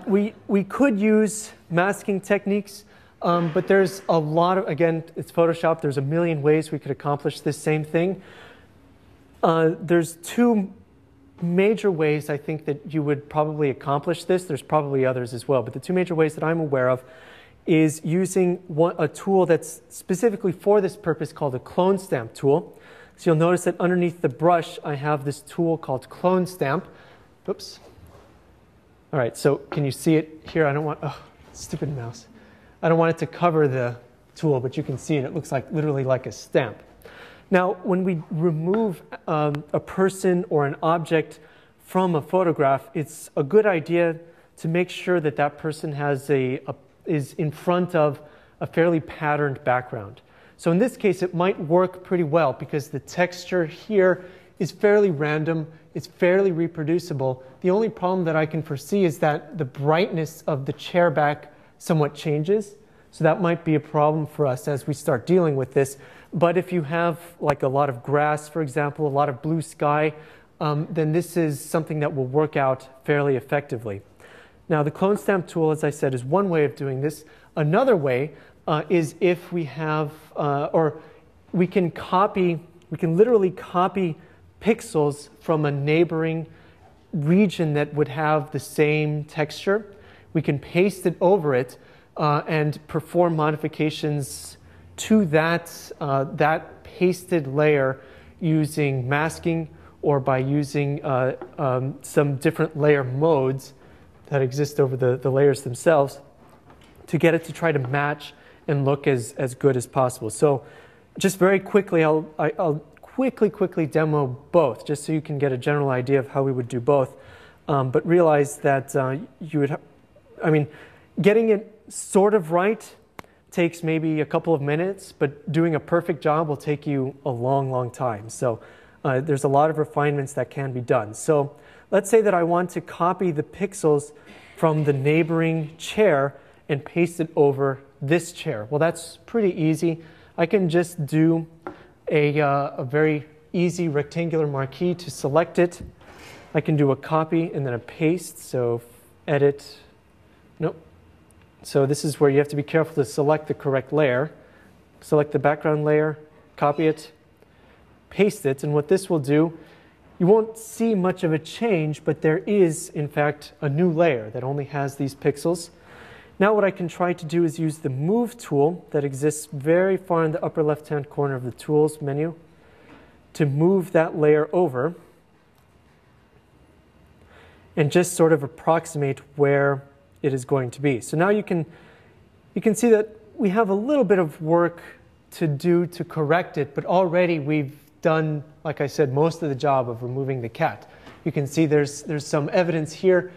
We could use masking techniques, but there's a lot of, again, it's Photoshop, there's a million ways we could accomplish this same thing. There's two major ways I think that you would probably accomplish this. There's probably others as well, but the two major ways that I'm aware of is using a tool that's specifically for this purpose called a clone stamp tool. So you'll notice that underneath the brush, I have this tool called Clone Stamp. Oops. All right, so can you see it here? I don't want, oh, stupid mouse. I don't want it to cover the tool, but you can see it. It looks like literally like a stamp. Now, when we remove a person or an object from a photograph, it's a good idea to make sure that that person has is in front of a fairly patterned background. So in this case, it might work pretty well because the texture here is fairly random, it's fairly reproducible. The only problem that I can foresee is that the brightness of the chair back somewhat changes. So that might be a problem for us as we start dealing with this. But if you have like a lot of grass, for example, a lot of blue sky, then this is something that will work out fairly effectively. Now, the clone stamp tool, as I said, is one way of doing this. Another way is if we have, or we can literally copy pixels from a neighboring region that would have the same texture. We can paste it over it and perform modifications to that pasted layer using masking or by using some different layer modes that exist over the layers themselves to get it to try to match and look as good as possible. So just very quickly, I'll quickly demo both just so you can get a general idea of how we would do both. But realize that getting it sort of right takes maybe a couple of minutes, but doing a perfect job will take you a long time. So there's a lot of refinements that can be done. So let's say that I want to copy the pixels from the neighboring chair and paste it over this chair. Well, that's pretty easy. I can just do a very easy rectangular marquee to select it. I can do a copy and then a paste, so edit, nope. So this is where you have to be careful to select the correct layer. Select the background layer, copy it, paste it, and what this will do, you won't see much of a change, but there is, in fact, a new layer that only has these pixels. Now what I can try to do is use the Move tool that exists very far in the upper left-hand corner of the Tools menu to move that layer over and just sort of approximate where it is going to be. So now you can see that we have a little bit of work to do to correct it, but already we've done, like I said, most of the job of removing the cat. You can see there's some evidence here.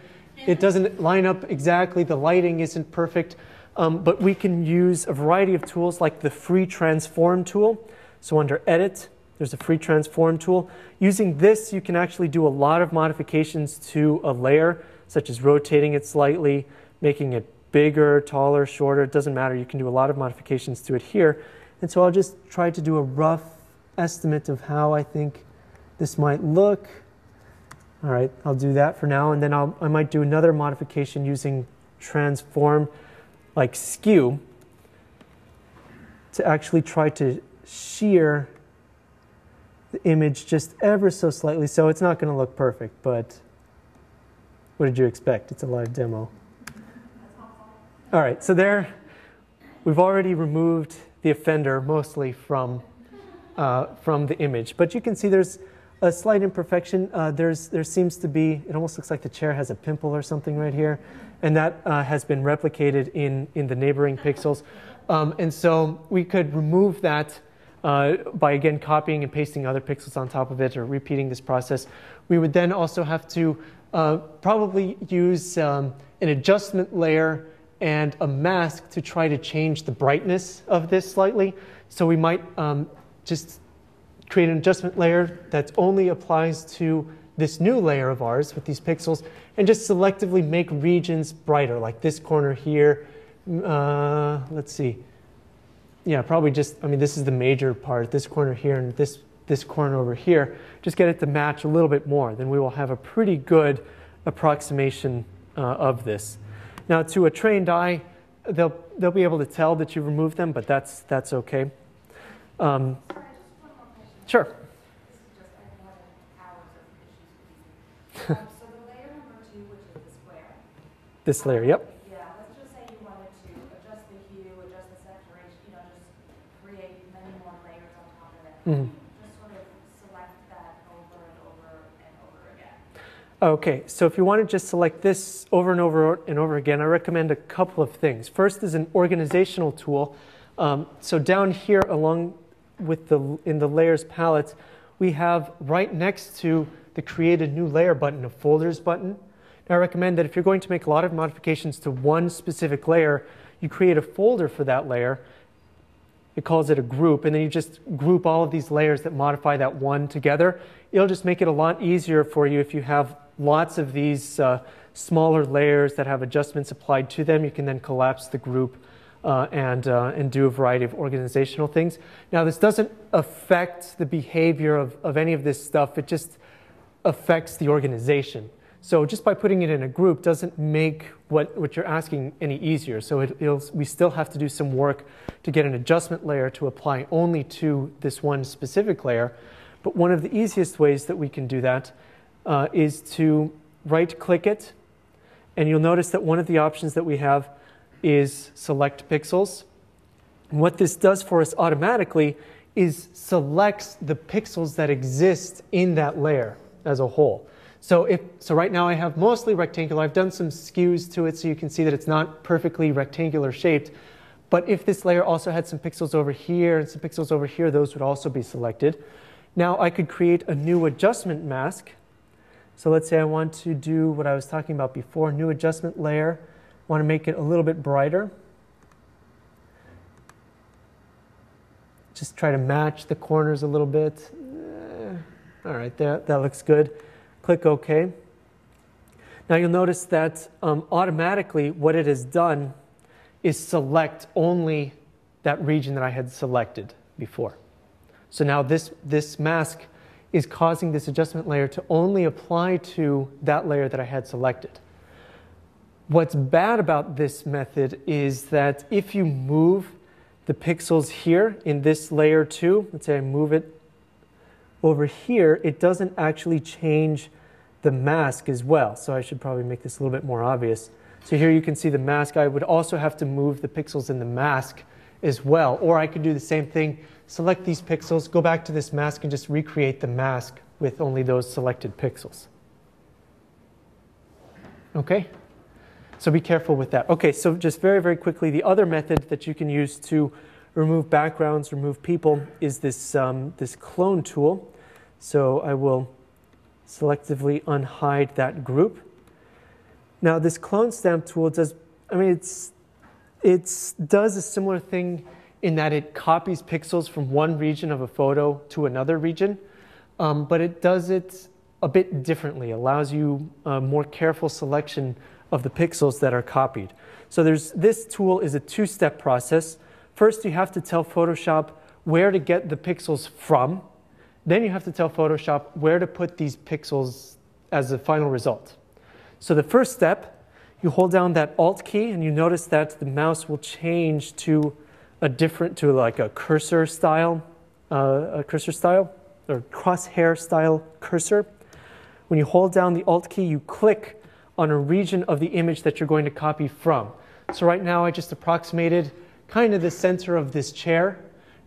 It doesn't line up exactly, the lighting isn't perfect, but we can use a variety of tools like the Free Transform tool. So under Edit, there's a Free Transform tool. Using this, you can actually do a lot of modifications to a layer, such as rotating it slightly, making it bigger, taller, shorter, it doesn't matter. You can do a lot of modifications to it here. And so I'll just try to do a rough estimate of how I think this might look. All right, I'll do that for now, and then I might do another modification using Transform, like Skew, to actually try to shear the image just ever so slightly. So it's not going to look perfect, but what did you expect? It's a live demo. All right, so there, we've already removed the offender mostly from the image, but you can see there's a slight imperfection. There seems to be, it almost looks like the chair has a pimple or something right here. and that has been replicated in the neighboring pixels. And so we could remove that by, again, copying and pasting other pixels on top of it or repeating this process. We would then also have to probably use an adjustment layer and a mask to try to change the brightness of this slightly. So we might just create an adjustment layer that only applies to this new layer of ours with these pixels and just selectively make regions brighter, like this corner here. Let's see. Yeah, probably just, I mean, this is the major part, this corner here and this corner over here. Just get it to match a little bit more. Then we will have a pretty good approximation of this. Now, to a trained eye, they'll be able to tell that you removed them, but that's okay. Sorry, just one more question. Sure. This is just, I've been having hours of issues with these. So the layer number 2, which is the square. This layer, yep. Yeah, let's just say you wanted to adjust the hue, adjust the saturation, you know, just create many more layers on top of it. Mm-hmm. Just sort of select that over and over and over again. Okay, so if you want to just select this over and over and over again, I recommend a couple of things. First is an organizational tool. So down here along with in the layers palette, we have right next to the create a new layer button, a folders button. Now I recommend that if you're going to make a lot of modifications to one specific layer, you create a folder for that layer. It calls it a group, and then you just group all of these layers that modify that one together. It'll just make it a lot easier for you if you have lots of these smaller layers that have adjustments applied to them. You can then collapse the group and do a variety of organizational things. Now, this doesn't affect the behavior of any of this stuff. It just affects the organization. So just by putting it in a group doesn't make what you're asking any easier. So we still have to do some work to get an adjustment layer to apply only to this one specific layer. But one of the easiest ways that we can do that is to right-click it. And you'll notice that one of the options that we have is select pixels. And what this does for us automatically is selects the pixels that exist in that layer as a whole. So right now I have mostly rectangular. I've done some skews to it so you can see that it's not perfectly rectangular shaped. But if this layer also had some pixels over here and some pixels over here, those would also be selected. Now I could create a new adjustment mask. So let's say I want to do what I was talking about before, new adjustment layer. I want to make it a little bit brighter. Just try to match the corners a little bit. All right, that looks good. Click OK. Now you'll notice that automatically what it has done is select only that region that I had selected before. So now this mask is causing this adjustment layer to only apply to that layer that I had selected. What's bad about this method is that if you move the pixels here in this layer 2, let's say I move it over here, it doesn't actually change the mask as well. So I should probably make this a little bit more obvious. So here you can see the mask. I would also have to move the pixels in the mask as well. Or I could do the same thing, select these pixels, go back to this mask and just recreate the mask with only those selected pixels. Okay? So be careful with that. Okay, so just very, very quickly, the other method that you can use to remove backgrounds, remove people, is this, this clone tool. So I will selectively unhide that group. Now this clone stamp tool does, it does a similar thing in that it copies pixels from one region of a photo to another region, but it does it a bit differently, allows you a more careful selection of the pixels that are copied. So this tool is a two-step process. First, you have to tell Photoshop where to get the pixels from. Then you have to tell Photoshop where to put these pixels as the final result. So the first step, you hold down that Alt key and you notice that the mouse will change to like a cursor style, or crosshair style cursor. When you hold down the Alt key, you click on a region of the image that you're going to copy from. So right now I just approximated kind of the center of this chair,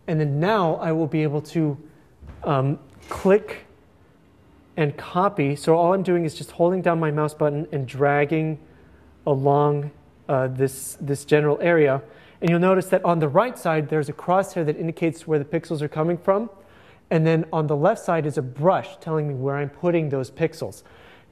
and then now I will be able to click and copy. So all I'm doing is just holding down my mouse button and dragging along this general area. And you'll notice that on the right side, there's a crosshair that indicates where the pixels are coming from. And then on the left side is a brush telling me where I'm putting those pixels.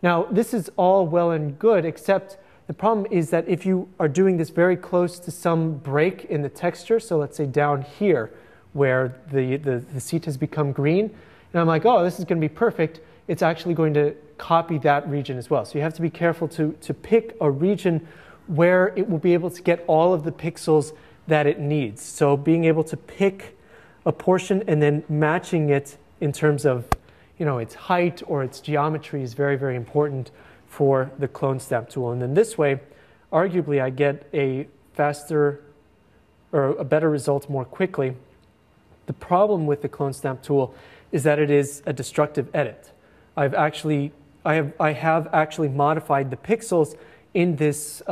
Now, this is all well and good, except the problem is that if you are doing this very close to some break in the texture, so let's say down here where the seat has become green, and I'm like, oh, this is going to be perfect, it's actually going to copy that region as well. So you have to be careful to pick a region where it will be able to get all of the pixels that it needs. So being able to pick a portion and then matching it in terms of its height or its geometry is very, very important for the clone stamp tool. And then this way, arguably, I get a faster or a better result more quickly. The problem with the clone stamp tool is that it is a destructive edit. I have actually modified the pixels in this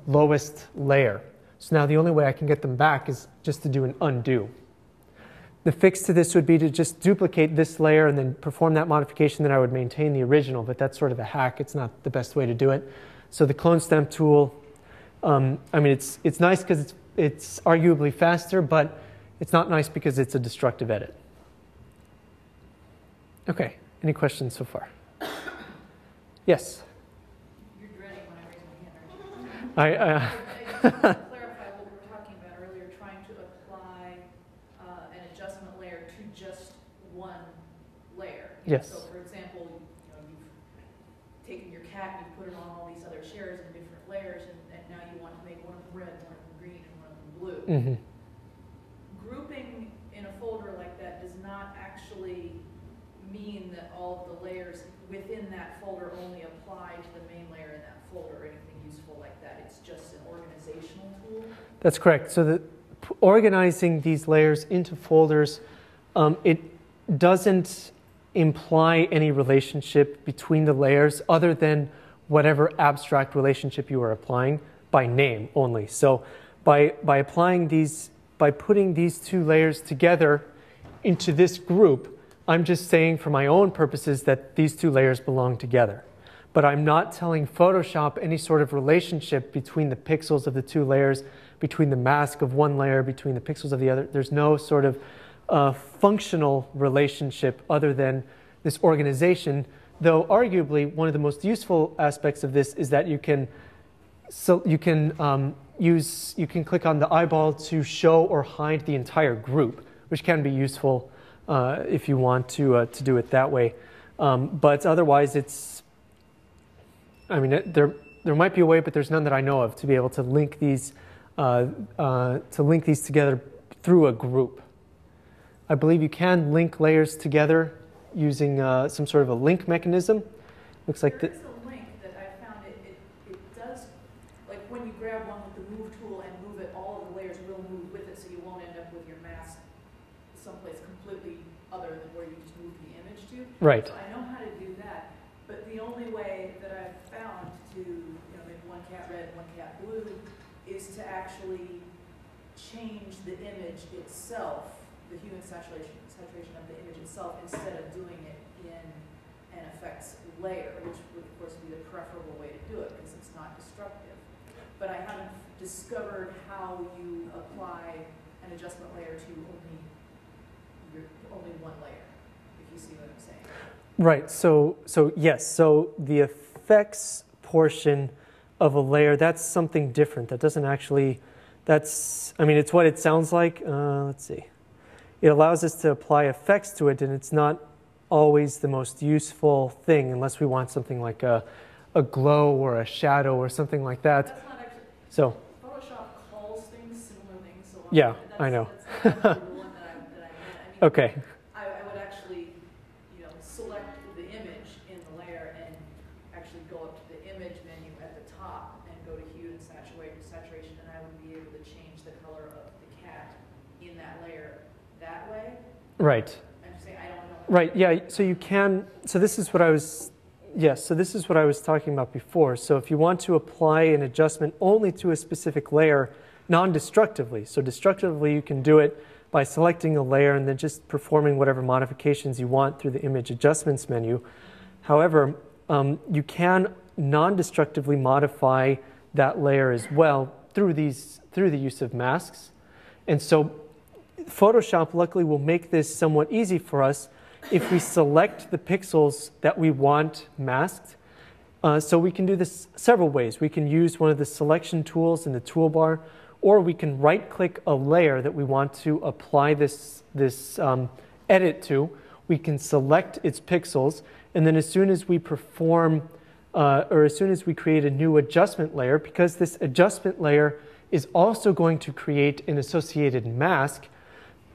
lowest layer. So now the only way I can get them back is just to do an undo. The fix to this would be to just duplicate this layer and then perform that modification, then I would maintain the original, but that's sort of a hack. It's not the best way to do it. So the clone stamp tool, I mean, it's nice because it's arguably faster, but it's not nice because it's a destructive edit. Okay, any questions so far? Yes? You're dreading when I raise my hand, aren't you? To clarify what we were talking about earlier, trying to apply an adjustment layer to just one layer. Yes. So, for example, you've taken your cat and you put it on all these other shares in different layers, and now you want to make one of them red, one of them green, and one of them blue. Mm-hmm. Grouping in a folder like that does not actually mean that all of the layers within that folder only apply to the main layer in that folder or anything useful like that. It's just an organizational tool. That's correct. So organizing these layers into folders, it doesn't imply any relationship between the layers other than whatever abstract relationship you are applying by name only. So by applying these, by putting these two layers together into this group, I'm just saying for my own purposes that these two layers belong together. But I'm not telling Photoshop any sort of relationship between the pixels of the two layers, between the mask of one layer, between the pixels of the other. There's no sort of functional relationship other than this organization, though arguably one of the most useful aspects of this is that you can click on the eyeball to show or hide the entire group, which can be useful if you want to do it that way. But otherwise, I mean, there might be a way, but there's none that I know of to be able to link these together through a group. I believe you can link layers together using some sort of a link mechanism. Looks like there is a link that I found. It does, like when you grab one with the move tool and move it, all of the layers will move with it, so you won't end up with your mask someplace completely other than where you just moved the image to. Right. So I know how to do that, but the only way that I've found to make one cat red, one cat blue, is to actually change the image itself, the hue and saturation of the image itself, instead of doing it in an effects layer, which would of course be the preferable way to do it because it's not destructive. But I haven't discovered how you apply an adjustment layer to only one layer, if you see what I'm saying. Right. So yes. So the effects portion of a layer, that's something different. That doesn't actually. I mean, it's what it sounds like. Let's see. It allows us to apply effects to it, and it's not always the most useful thing unless we want something like a glow or a shadow or something like that. That's not actually. So. Photoshop calls things similar things. So Yeah, I know. That's not the one that I meant. I mean, Okay. I would actually, select the image in the layer and actually go up to the image menu at the top and go to hue and saturation, and I would be able to change the color of the cat in that layer that way. Right. I'm just saying I don't know. Right. Yeah. So you can. So this is what I was. Yes. So this is what I was talking about before. So if you want to apply an adjustment only to a specific layer, non-destructively. So destructively, you can do it by selecting a layer and then just performing whatever modifications you want through the image adjustments menu. However, you can non-destructively modify that layer as well through the use of masks. And so Photoshop luckily will make this somewhat easy for us if we select the pixels that we want masked. So we can do this several ways. We can use one of the selection tools in the toolbar, or we can right-click a layer that we want to apply this edit to. We can select its pixels, and then as soon as we perform, or as soon as we create a new adjustment layer, because this adjustment layer is also going to create an associated mask,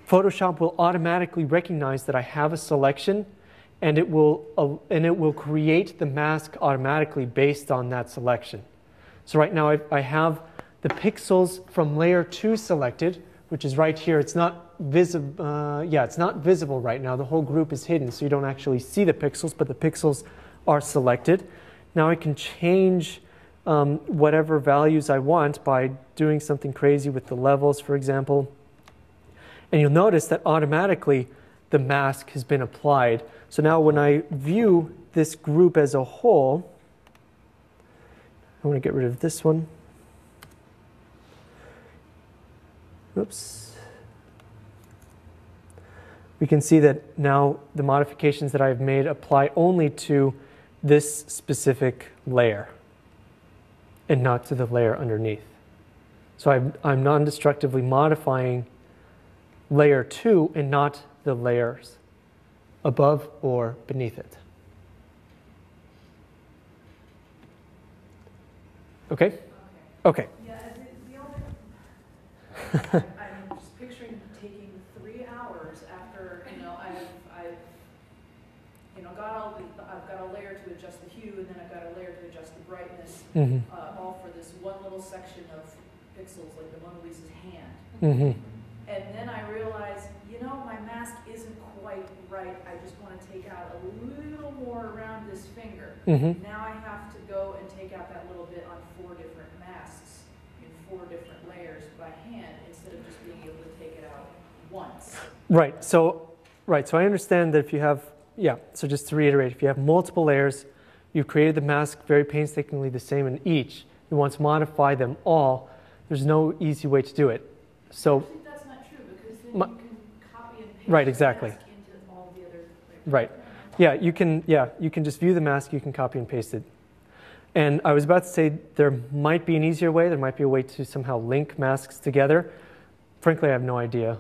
Photoshop will automatically recognize that I have a selection, and it will create the mask automatically based on that selection. So right now I have the pixels from layer 2 selected, which is right here. It's not visible. It's not visible right now. The whole group is hidden, so you don't actually see the pixels, but the pixels are selected. Now I can change whatever values I want by doing something crazy with the levels, for example. And you'll notice that automatically the mask has been applied. So now when I view this group as a whole, I want to get rid of this one. Oops. We can see that now the modifications that I've made apply only to this specific layer and not to the layer underneath. So I'm non-destructively modifying layer 2 and not the layers above or beneath it. Okay? Okay. Yeah, I'm just picturing taking 3 hours after, I've got a layer to adjust the hue, and then I've got a layer to adjust the brightness, all for this one little section of pixels, like the Mona Lisa's hand. And then I realize, my mask isn't quite right. I just want to take out a little more around this finger. Now I have to go and take out that little bit on 4 different masks in 4 different layers by hand instead of just being able to take it out once. Right. So I understand that if you have, so just to reiterate, if you have multiple layers, you've created the mask very painstakingly the same in each. You want to modify them all. There's no easy way to do it. So actually, that's not true, because then you can copy and paste right, exactly. the mask into all the other layers. Right. You can just view the mask, you can copy and paste it. And I was about to say there might be an easier way. There might be a way to somehow link masks together. Frankly, I have no idea.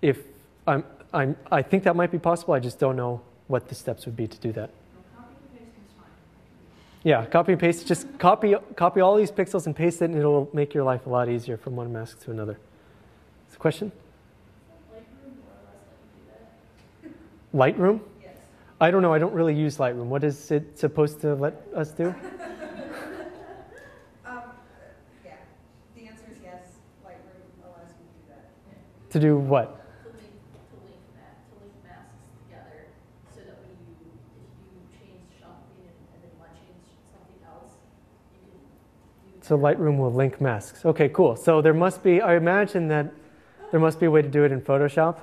If I think that might be possible. I just don't know what the steps would be to do that. No, copy and pasting is fine. Yeah, copy and paste. Just copy all these pixels and paste it, and it'll make your life a lot easier from one mask to another. Is the question? Lightroom more or less let you do that? Lightroom? Yes. I don't know. I don't really use Lightroom. What is it supposed to let us do? Yeah, the answer is yes. Lightroom allows you to do that. To do what? To link masks together, so that when if you change something and then want to change something else, you can do. So Lightroom will link masks. Okay, cool. So there must be, I imagine that there must be a way to do it in Photoshop.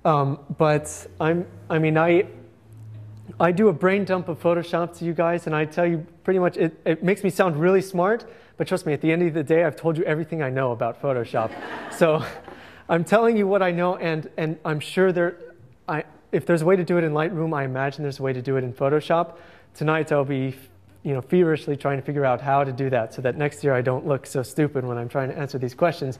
But I do a brain dump of Photoshop to you guys, and I tell you pretty much, it makes me sound really smart, but trust me, at the end of the day, I've told you everything I know about Photoshop. So I'm telling you what I know, and I'm sure if there's a way to do it in Lightroom, I imagine there's a way to do it in Photoshop. Tonight I'll be feverishly trying to figure out how to do that so that next year I don't look so stupid when I'm trying to answer these questions.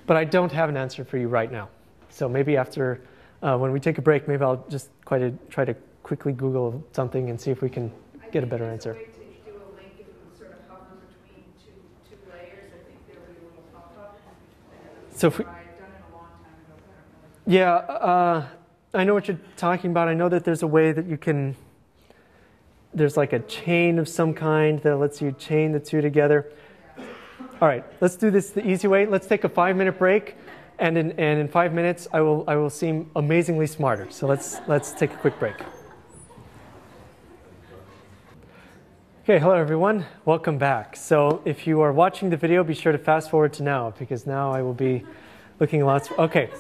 But I don't have an answer for you right now. So maybe after, when we take a break, maybe I'll just try to quickly Google something and see if we can get a better answer. I think there's a way to do a link and sort of hover between two layers. I think there'll be a little pop-up. So if we, I've done it a long time ago, but I don't know. yeah, I know what you're talking about. I know that there's a way that you can, there's like a chain of some kind that lets you chain the two together. All right, let's do this the easy way. Let's take a 5-minute break, and in 5 minutes I will seem amazingly smarter. So let's take a quick break. Okay, hello everyone. Welcome back. So if you are watching the video, be sure to fast forward to now, because now I will be looking lots. Okay,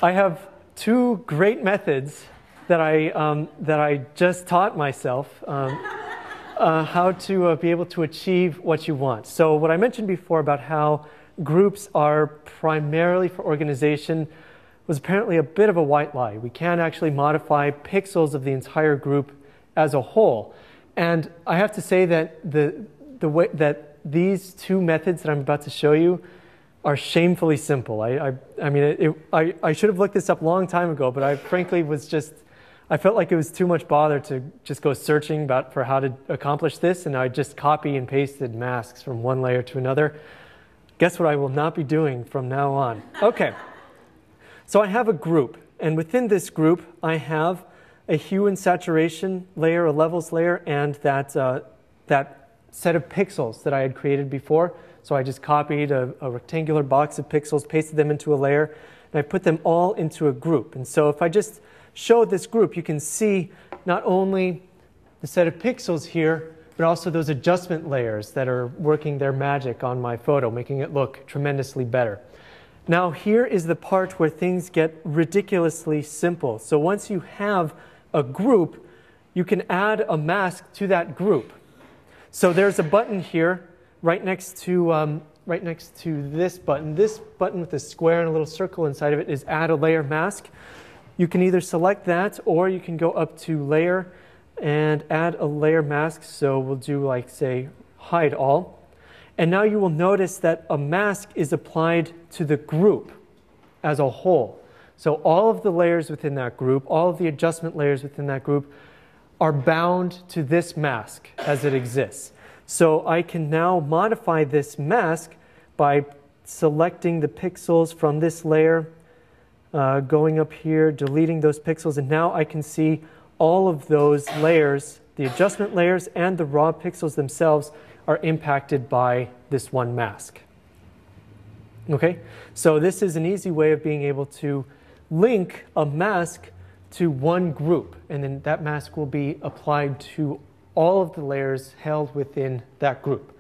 I have 2 great methods that I just taught myself be able to achieve what you want. So what I mentioned before about how groups are primarily for organization was apparently a bit of a white lie. We can actually modify pixels of the entire group as a whole. And I have to say that the way that these two methods that I'm about to show you are shamefully simple. I mean, I should have looked this up a long time ago, but I frankly I felt like it was too much bother to just go searching for how to accomplish this, and I just copy and pasted masks from one layer to another. Guess what I will not be doing from now on? Okay, so I have a group, and within this group I have a hue and saturation layer, a levels layer, and that set of pixels that I had created before. So I just copied a rectangular box of pixels, pasted them into a layer, and I put them all into a group. And so if I just show this group, you can see not only the set of pixels here, but also those adjustment layers that are working their magic on my photo, making it look tremendously better. Now here is the part where things get ridiculously simple. So once you have a group, you can add a mask to that group. So there's a button here right next to this button. This button with a square and a little circle inside of it is Add a Layer Mask. You can either select that, or you can go up to Layer and Add a Layer Mask. So we'll do, like, say, Hide All. And now you will notice that a mask is applied to the group as a whole. So all of the layers within that group, all of the adjustment layers within that group are bound to this mask as it exists. So I can now modify this mask by selecting the pixels from this layer, going up here, deleting those pixels, and now I can see all of those layers, the adjustment layers and the raw pixels themselves, are impacted by this one mask. Okay, so this is an easy way of being able to link a mask to one group, and then that mask will be applied to all of the layers held within that group.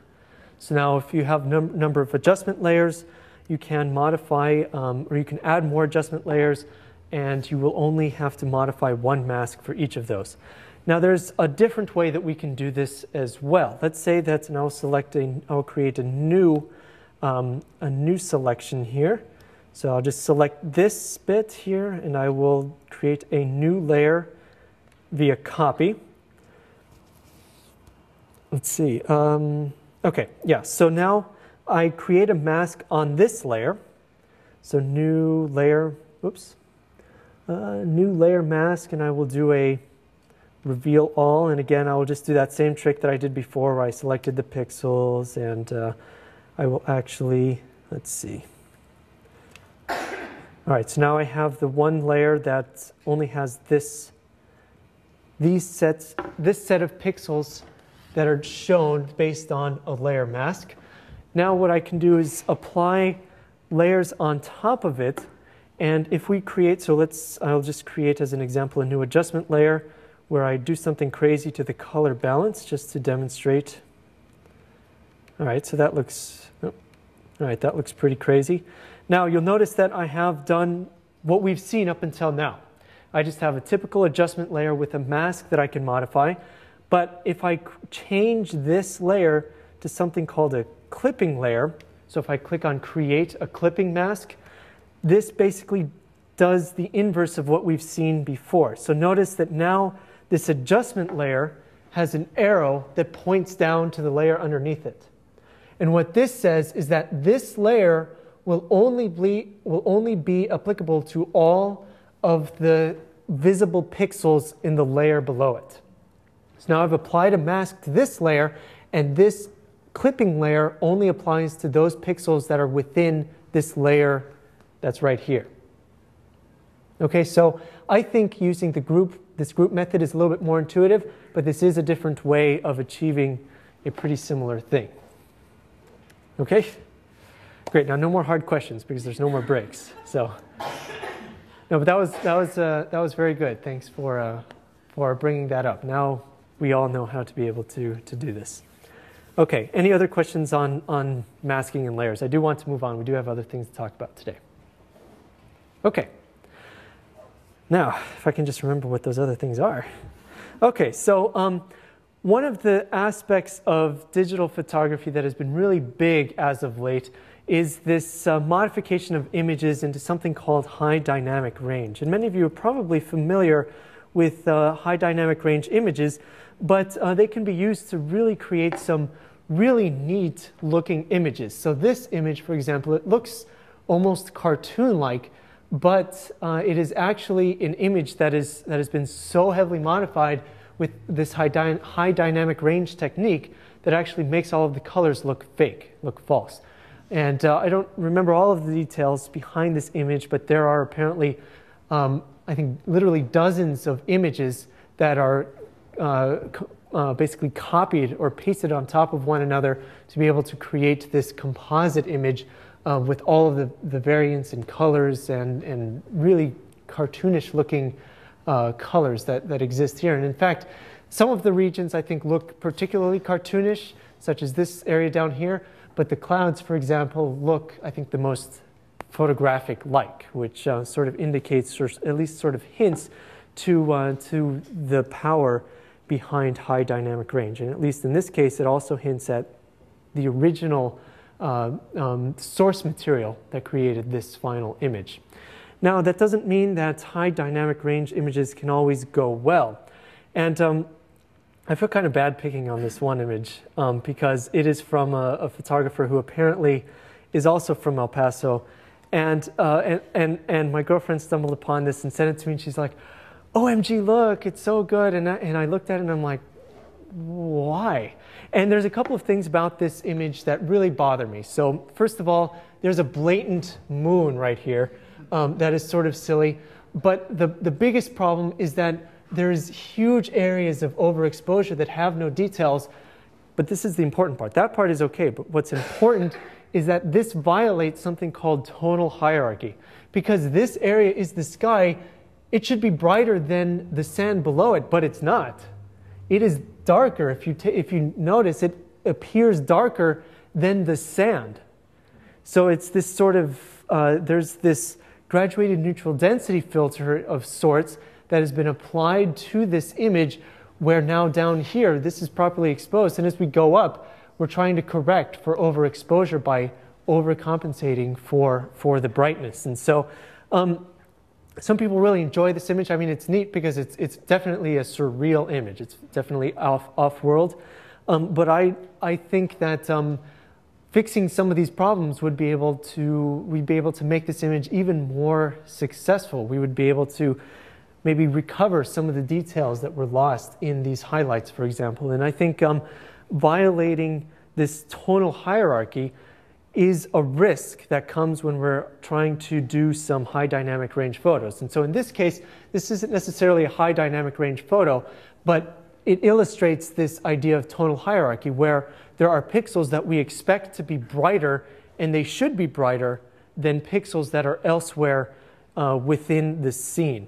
So now if you have number of adjustment layers, you can modify, or you can add more adjustment layers, and you will only have to modify one mask for each of those. Now there's a different way that we can do this as well. Let's say that, and I'll create a new selection here. So I'll just select this bit here, and I will create a new layer via copy. Let's see. Okay, yeah, so now I create a mask on this layer. So new layer, new layer mask, and I will do a reveal all. And again, I will just do that same trick that I did before, where I selected the pixels, and I will actually, let's see. All right, so now I have the one layer that only has this set of pixels that are shown based on a layer mask. Now what I can do is apply layers on top of it, and if we create, so I'll just create as an example a new adjustment layer where I do something crazy to the color balance just to demonstrate. All right, so that looks, all right, that looks pretty crazy. Now you'll notice that I have done what we've seen up until now. I just have a typical adjustment layer with a mask that I can modify. But if I change this layer to something called a clipping layer, so if I click on Create a Clipping Mask, this basically does the inverse of what we've seen before. So notice that now this adjustment layer has an arrow that points down to the layer underneath it. And what this says is that this layer will only be applicable to all of the visible pixels in the layer below it. So now I've applied a mask to this layer, and this clipping layer only applies to those pixels that are within this layer that's right here. Okay, so I think using this group method is a little bit more intuitive, but this is a different way of achieving a pretty similar thing. Okay? Great, now no more hard questions because there's no more breaks. So, no, but that was very good. Thanks for bringing that up. Now we all know how to be able to do this. Okay, any other questions on masking and layers? I do want to move on. We do have other things to talk about today. Okay. Now, if I can just remember what those other things are. Okay, so one of the aspects of digital photography that has been really big as of late is this modification of images into something called high dynamic range. And many of you are probably familiar with high dynamic range images, but they can be used to really create some really neat looking images. So this image, for example, it looks almost cartoon-like, but it is actually an image that has been so heavily modified with this high dynamic range technique that actually makes all of the colors look fake, look false. And I don't remember all of the details behind this image, but there are apparently, I think, literally dozens of images that are basically copied or pasted on top of one another to be able to create this composite image with all of the variants in colors and really cartoonish looking colors that exist here. And in fact, some of the regions I think look particularly cartoonish, such as this area down here, but the clouds, for example, look, I think, the most photographic-like, which sort of indicates, or at least sort of hints to the power behind high dynamic range. And at least in this case, it also hints at the original source material that created this final image. Now, that doesn't mean that high dynamic range images can always go well. And I feel kind of bad picking on this one image because it is from a photographer who apparently is also from El Paso. And my girlfriend stumbled upon this and sent it to me, and she's like, OMG, look, it's so good. And I looked at it and I'm like, why? And there's a couple of things about this image that really bother me. So first of all, there's a blatant moon right here that is sort of silly. But the biggest problem is that there's huge areas of overexposure that have no details. But this is the important part. That part is okay. But what's important is that this violates something called tonal hierarchy. Because this area is the sky, it should be brighter than the sand below it, but it's not. It is darker. If you notice, it appears darker than the sand. So it's this sort of, there's this graduated neutral density filter of sorts that has been applied to this image, where now down here, this is properly exposed. And as we go up, we're trying to correct for overexposure by overcompensating for the brightness. And so some people really enjoy this image. I mean, it's neat because it's definitely a surreal image. It's definitely off-world. But I think that fixing some of these problems we'd be able to make this image even more successful. We would be able to maybe recover some of the details that were lost in these highlights, for example. And I think violating this tonal hierarchy is a risk that comes when we're trying to do some high dynamic range photos. And so in this case, this isn't necessarily a high dynamic range photo, but it illustrates this idea of tonal hierarchy, where there are pixels that we expect to be brighter, and they should be brighter than pixels that are elsewhere within the scene.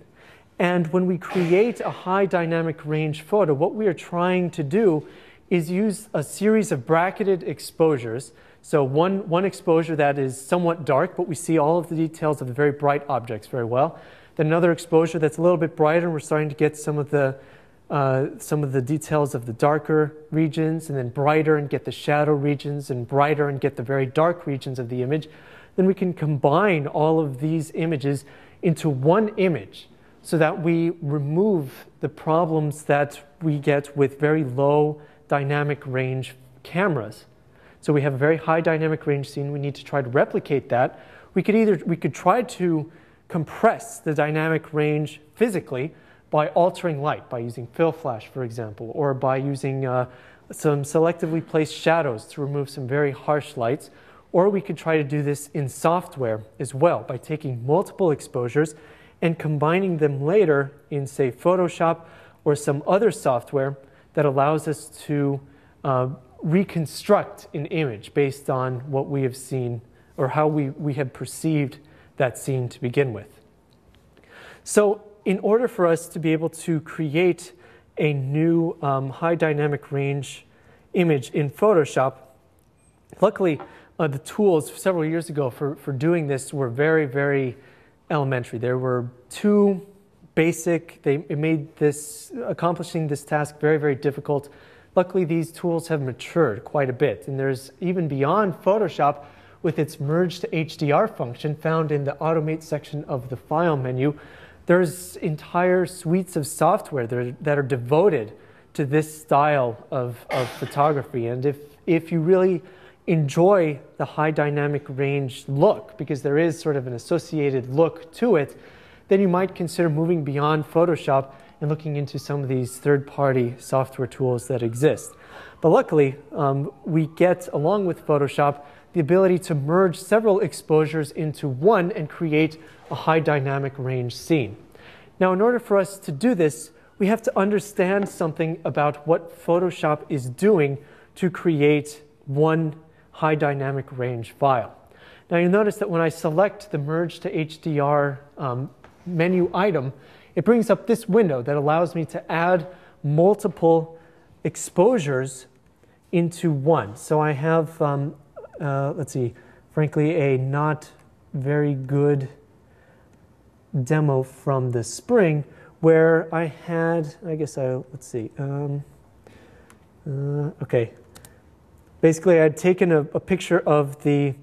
And when we create a high dynamic range photo, what we are trying to do is use a series of bracketed exposures. So one exposure that is somewhat dark, but we see all of the details of the very bright objects very well. Then another exposure that's a little bit brighter, and we're starting to get some of the details of the darker regions, and then brighter and get the shadow regions, and brighter and get the very dark regions of the image. Then we can combine all of these images into one image, so that we remove the problems that we get with very low dynamic range cameras. So we have a very high dynamic range scene. We need to try to replicate that. We could try to compress the dynamic range physically by altering light, by using fill flash, for example, or by using some selectively placed shadows to remove some very harsh lights. Or we could try to do this in software as well, by taking multiple exposures and combining them later in, say, Photoshop or some other software that allows us to reconstruct an image based on what we have seen or how we have perceived that scene to begin with. So in order for us to be able to create a new high dynamic range image in Photoshop, luckily the tools several years ago for doing this were very, very elementary. There were two basic, it made accomplishing this task very, very difficult. Luckily, these tools have matured quite a bit, and there's even beyond Photoshop with its merge to HDR function found in the Automate section of the File menu. There's entire suites of software that are devoted to this style of photography. And if you really enjoy the high dynamic range look, because there is sort of an associated look to it, then you might consider moving beyond Photoshop and looking into some of these third-party software tools that exist. But luckily, we get, along with Photoshop, the ability to merge several exposures into one and create a high dynamic range scene. Now, in order for us to do this, we have to understand something about what Photoshop is doing to create one high dynamic range file. Now, you'll notice that when I select the Merge to HDR menu item, it brings up this window that allows me to add multiple exposures into one. So I have, let's see, frankly, a not very good demo from the spring where I had, let's see, okay. Basically, I had taken a picture of the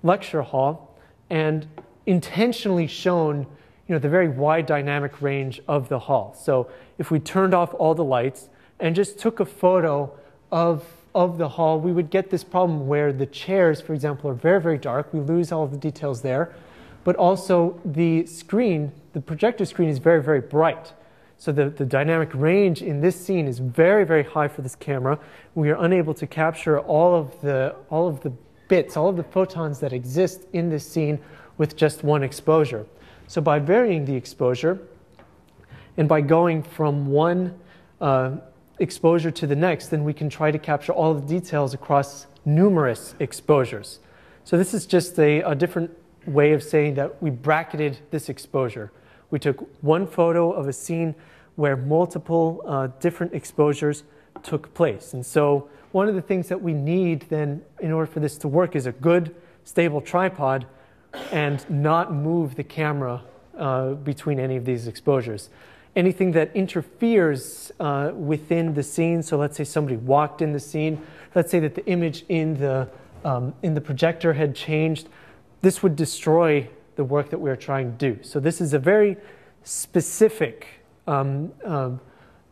lecture hall and intentionally shown the very wide dynamic range of the hall. So if we turned off all the lights and just took a photo of the hall, we would get this problem where the chairs, for example, are very, very dark. We lose all of the details there. But also the screen, the projector screen, is very, very bright. So the dynamic range in this scene is very, very high for this camera. We are unable to capture all of the bits, all of the photons that exist in this scene with just one exposure. So by varying the exposure and by going from one exposure to the next, then we can try to capture all of the details across numerous exposures. So this is just a different way of saying that we bracketed this exposure. We took one photo of a scene where multiple different exposures took place. And so one of the things that we need then in order for this to work is a good, stable tripod and not move the camera between any of these exposures. Anything that interferes within the scene, so let's say somebody walked in the scene, let's say that the image in the projector had changed, this would destroy the work that we're trying to do. So this is a very specific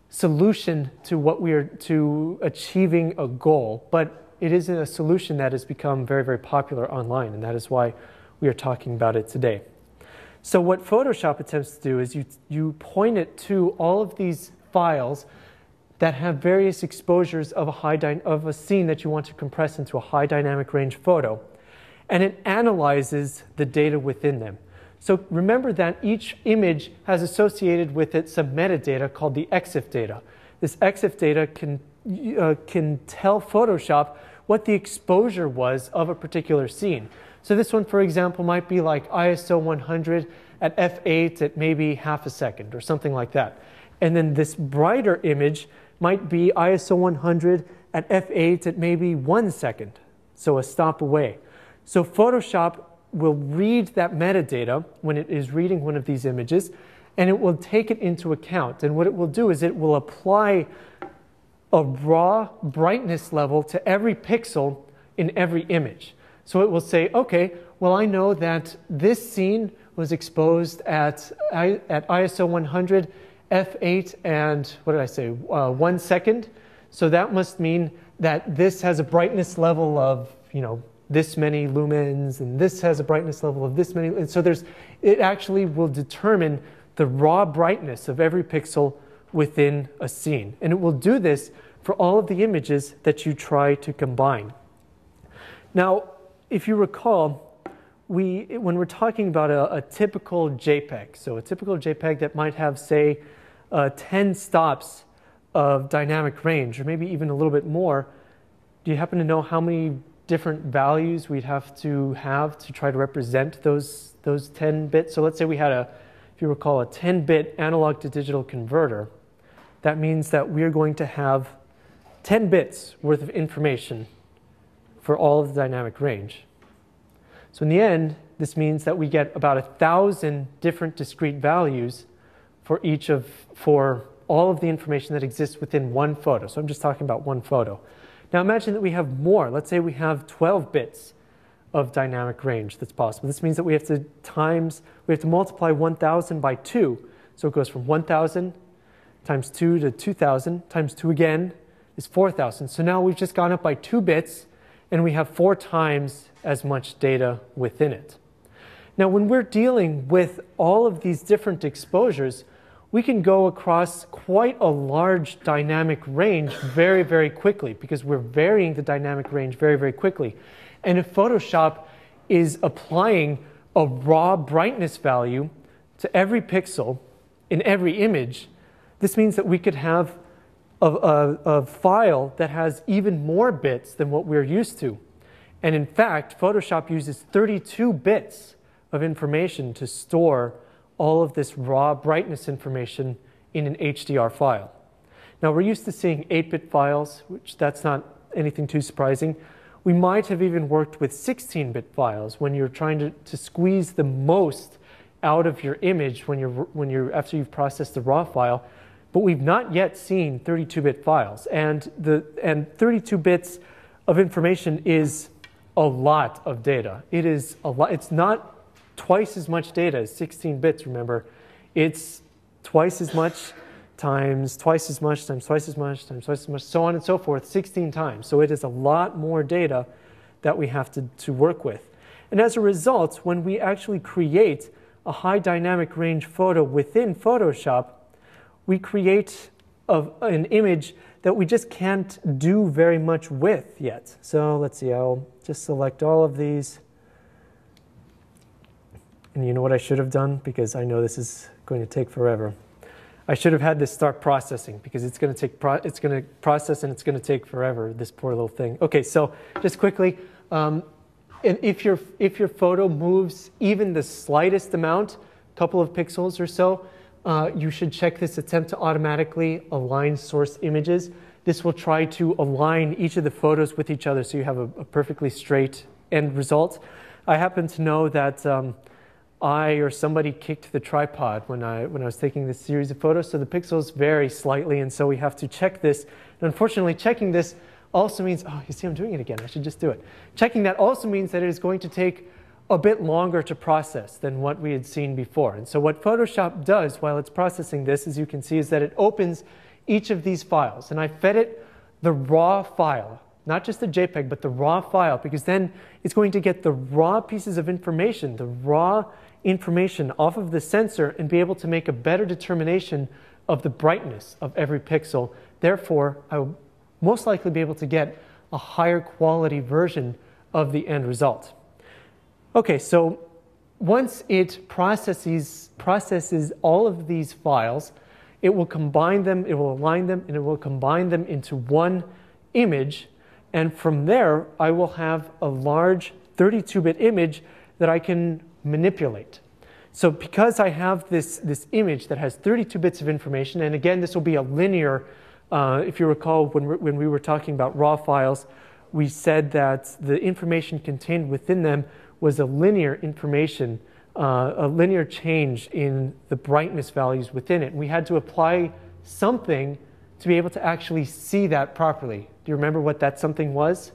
solution to achieving a goal, but it is a solution that has become very, very popular online, and that is why we are talking about it today. So what Photoshop attempts to do is you point it to all of these files that have various exposures of a scene that you want to compress into a high dynamic range photo, and it analyzes the data within them. So remember that each image has associated with it some metadata called the EXIF data. This EXIF data can tell Photoshop what the exposure was of a particular scene. So this one, for example, might be like ISO 100 at f8 at maybe half a second or something like that. And then this brighter image might be ISO 100 at f8 at maybe 1 second, so a stop away. So Photoshop will read that metadata when it is reading one of these images, and it will take it into account. And what it will do is it will apply a raw brightness level to every pixel in every image. So it will say, okay, well, I know that this scene was exposed at ISO 100, f8, and what did I say, 1 second. So that must mean that this has a brightness level of, this many lumens, and this has a brightness level of this many. And so it actually will determine the raw brightness of every pixel within a scene. And it will do this for all of the images that you try to combine. Now, if you recall, when we're talking about a typical JPEG, so a typical JPEG that might have, say, 10 stops of dynamic range, or maybe even a little bit more, do you happen to know how many different values we'd have to try to represent those 10 bits? So let's say we had if you recall, a 10-bit analog to digital converter. That means that we're going to have 10 bits worth of information for all of the dynamic range. So in the end, this means that we get about 1,000 different discrete values for all of the information that exists within one photo. So I'm just talking about one photo. Now imagine that we have more. Let's say we have 12 bits of dynamic range that's possible. This means that we have to multiply 1,000 by 2. So it goes from 1,000 times 2 to 2,000 times 2 again is 4,000. So now we've just gone up by 2 bits, and we have 4 times as much data within it. Now, when we're dealing with all of these different exposures, we can go across quite a large dynamic range very, very quickly because we're varying the dynamic range very, very quickly. And if Photoshop is applying a raw brightness value to every pixel in every image, this means that we could have a file that has even more bits than what we're used to. And in fact, Photoshop uses 32 bits of information to store all of this raw brightness information in an HDR file. Now, we're used to seeing 8-bit files, which that's not anything too surprising. We might have even worked with 16-bit files when you're trying to squeeze the most out of your image after you've processed the raw file. But we've not yet seen 32-bit files. And 32 bits of information is a lot of data. It is a lot. It's not twice as much data as 16 bits, remember. It's twice as much times twice as much times twice as much times twice as much, so on and so forth, 16 times. So it is a lot more data that we have to work with. And as a result, when we actually create a high dynamic range photo within Photoshop, we create an image that we just can't do very much with yet. So let's see, I'll just select all of these. And you know what I should have done? Because I know this is going to take forever. I should have had this start processing because it's going to process and it's going to take forever, this poor little thing. Okay, so just quickly, if your photo moves even the slightest amount, a couple of pixels or so, you should check this attempt to automatically align source images. This will try to align each of the photos with each other so you have a perfectly straight end result. I happen to know that I or somebody kicked the tripod when I was taking this series of photos, so the pixels vary slightly, and so we have to check this. And unfortunately, checking this also means, oh, you see I'm doing it again, I should just do it. Checking that also means that it is going to take a bit longer to process than what we had seen before. And so what Photoshop does while it's processing this, as you can see, is that it opens each of these files. And I fed it the raw file, not just the JPEG, but the raw file, because then it's going to get the raw pieces of information, the raw information off of the sensor and be able to make a better determination of the brightness of every pixel. Therefore, I will most likely be able to get a higher quality version of the end result. Okay, so once it processes all of these files, it will combine them, it will align them, and it will combine them into one image. And from there, I will have a large 32-bit image that I can manipulate. So because I have this image that has 32 bits of information, and again, this will be a linear, if you recall when we were talking about raw files, we said that the information contained within them was a linear information, a linear change in the brightness values within it. And we had to apply something to be able to actually see that properly. Do you remember what that something was?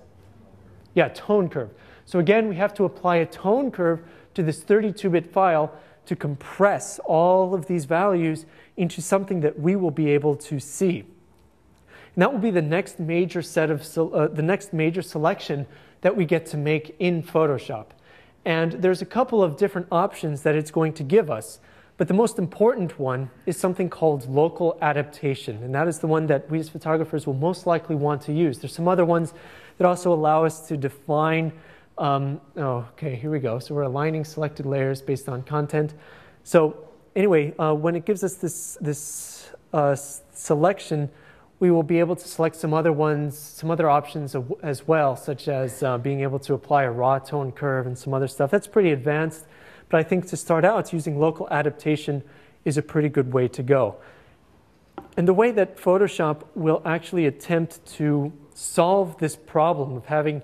Yeah, tone curve. So again, we have to apply a tone curve to this 32-bit file to compress all of these values into something that we will be able to see. And that will be the next major selection that we get to make in Photoshop. And there's a couple of different options that it's going to give us. But the most important one is something called local adaptation. And that is the one that we as photographers will most likely want to use. There's some other ones that also allow us to define okay, here we go. So we're aligning selected layers based on content. So anyway, when it gives us this selection, we will be able to select some other options as well, such as being able to apply a raw tone curve and some other stuff. That's pretty advanced, but I think to start out, using local adaptation is a pretty good way to go. And the way that Photoshop will actually attempt to solve this problem of having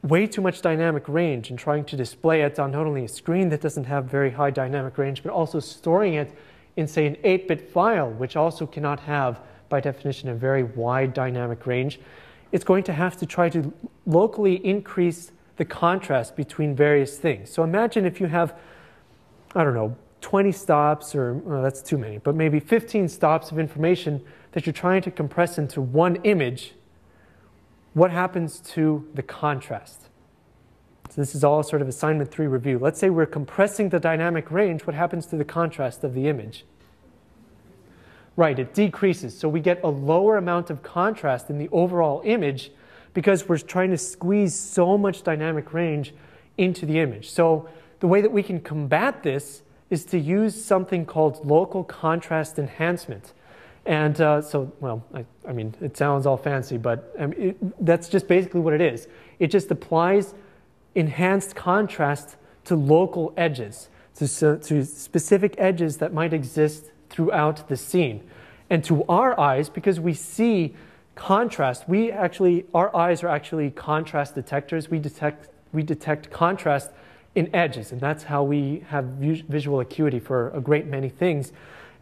way too much dynamic range and trying to display it on not only a screen that doesn't have very high dynamic range, but also storing it in, say, an 8-bit file, which also cannot have, by definition, a very wide dynamic range, it's going to have to try to locally increase the contrast between various things. So imagine if you have, I don't know, 20 stops, or well, that's too many, but maybe 15 stops of information that you're trying to compress into one image. What happens to the contrast? So this is all sort of assignment 3 review. Let's say we're compressing the dynamic range. What happens to the contrast of the image? Right, it decreases. So we get a lower amount of contrast in the overall image because we're trying to squeeze so much dynamic range into the image. So the way that we can combat this is to use something called local contrast enhancement. And well, I mean, it sounds all fancy, but that's just basically what it is. It just applies enhanced contrast to local edges, to specific edges that might exist throughout the scene. And to our eyes, because we see contrast, our eyes are actually contrast detectors. We detect contrast in edges, and that's how we have visual acuity for a great many things.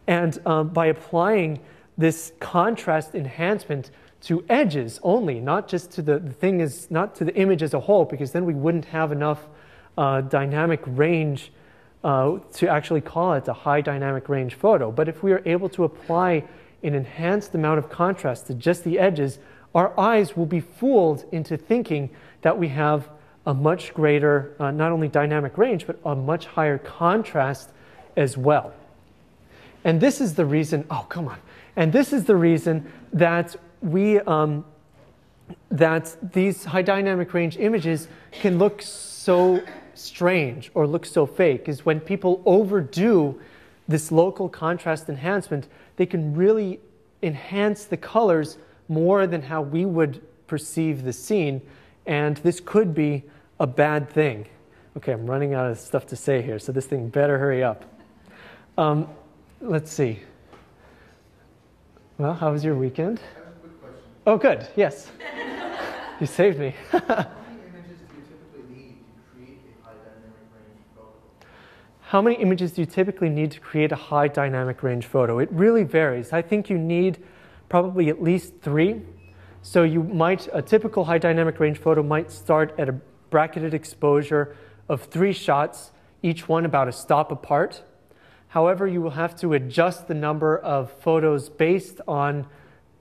And by applying this contrast enhancement to edges only, not just to the thing is not to the image as a whole, because then we wouldn't have enough dynamic range to actually call it a high dynamic range photo. But if we are able to apply an enhanced amount of contrast to just the edges, our eyes will be fooled into thinking that we have a much greater, not only dynamic range, but a much higher contrast as well. And this is the reason, oh, come on. And this is the reason that that these high dynamic range images can look so strange or look so fake, is when people overdo this local contrast enhancement, they can really enhance the colors more than how we would perceive the scene, and this could be a bad thing. Okay, I'm running out of stuff to say here, so this thing better hurry up. Let's see. Well, how was your weekend? I have a quick question. Oh, good. Yes. You saved me. How many images do you typically need to create a high dynamic range photo? How many images do you typically need to create a high dynamic range photo? It really varies. I think you need probably at least 3. So a typical high dynamic range photo might start at a bracketed exposure of 3 shots, each one about a stop apart. However, you will have to adjust the number of photos based on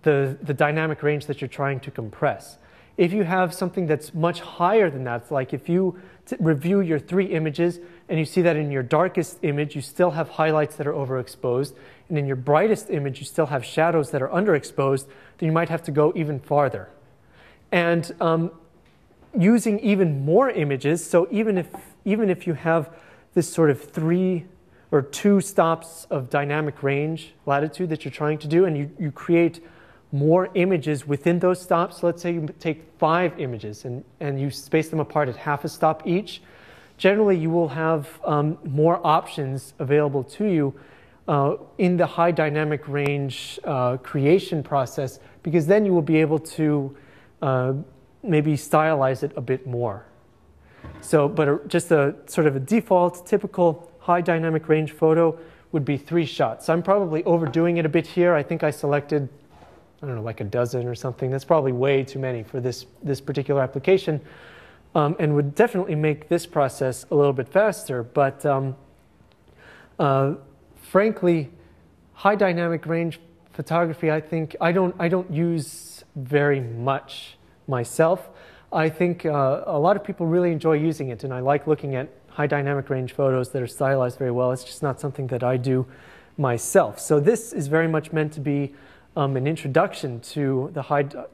the dynamic range that you're trying to compress. If you have something that's much higher than that, like if you review your 3 images and you see that in your darkest image you still have highlights that are overexposed, and in your brightest image you still have shadows that are underexposed, then you might have to go even farther. And using even more images, so even if you have this sort of 3 or 2 stops of dynamic range latitude that you're trying to do, and you create more images within those stops. Let's say you take 5 images and you space them apart at half a stop each. Generally, you will have more options available to you in the high dynamic range creation process, because then you will be able to maybe stylize it a bit more. So, but just a sort of a default, typical high dynamic range photo would be 3 shots. I'm probably overdoing it a bit here. I think I selected, I don't know, like a dozen or something. That's probably way too many for this particular application, and would definitely make this process a little bit faster. But frankly, high dynamic range photography, I think I don't use very much myself. I think a lot of people really enjoy using it, and I like looking at high dynamic range photos that are stylized very well. It's just not something that I do myself. So this is very much meant to be an introduction to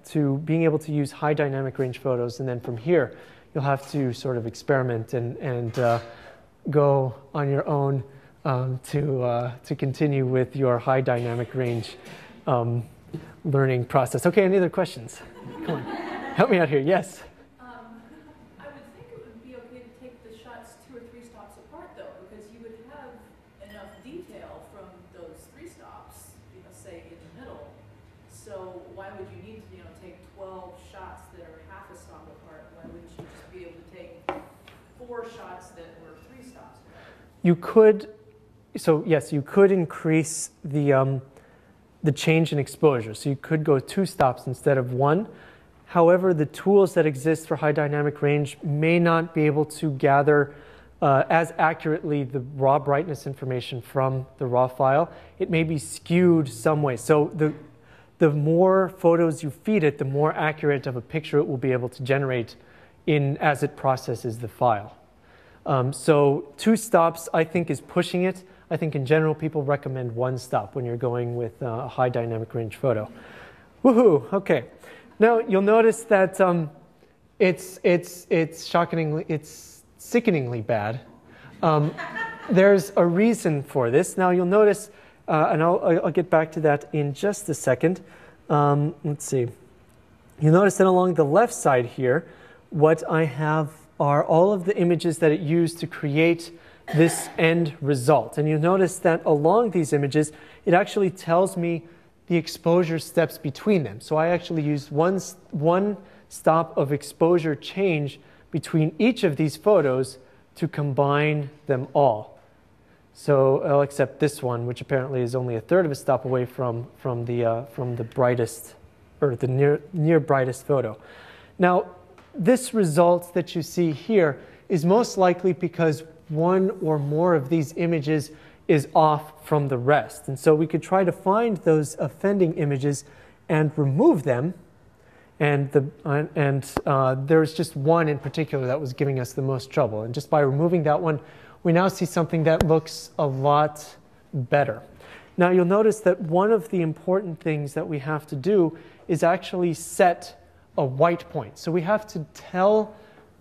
to being able to use high dynamic range photos, and then from here you'll have to sort of experiment and go on your own to continue with your high dynamic range learning process. Okay, any other questions? Come on, help me out here. Yes. I would think it would be okay to take the shots 2 or 3 stops apart, though, because you would have enough detail from those 3 stops, say in the middle. So why would you need to, take 12 shots that are half a stop apart? Why wouldn't you just be able to take 4 shots that were 3 stops apart? You could. so yes, you could increase the change in exposure. So you could go 2 stops instead of 1. However, the tools that exist for high dynamic range may not be able to gather as accurately the raw brightness information from the raw file. It may be skewed some way. So the more photos you feed it, the more accurate of a picture it will be able to generate as it processes the file. So 2 stops, I think, is pushing it. I think in general people recommend 1 stop when you're going with a high dynamic range photo. Woohoo! Okay. Now you'll notice that it's sickeningly bad. There's a reason for this. Now you'll notice, and I'll get back to that in just a second. Let's see. You'll notice that along the left side here, what I have are all of the images that it used to create this end result. And you'll notice that along these images, it actually tells me the exposure steps between them. So I actually used one stop of exposure change between each of these photos to combine them all. So I'll accept this one, which apparently is only 1/3 of a stop away from the brightest, or the near brightest photo. Now, this result that you see here is most likely because one or more of these images is off from the rest. And so we could try to find those offending images and remove them. And there's just one in particular that was giving us the most trouble. And just by removing that one, we now see something that looks a lot better. Now you'll notice that one of the important things that we have to do is actually set a white point. So we have to tell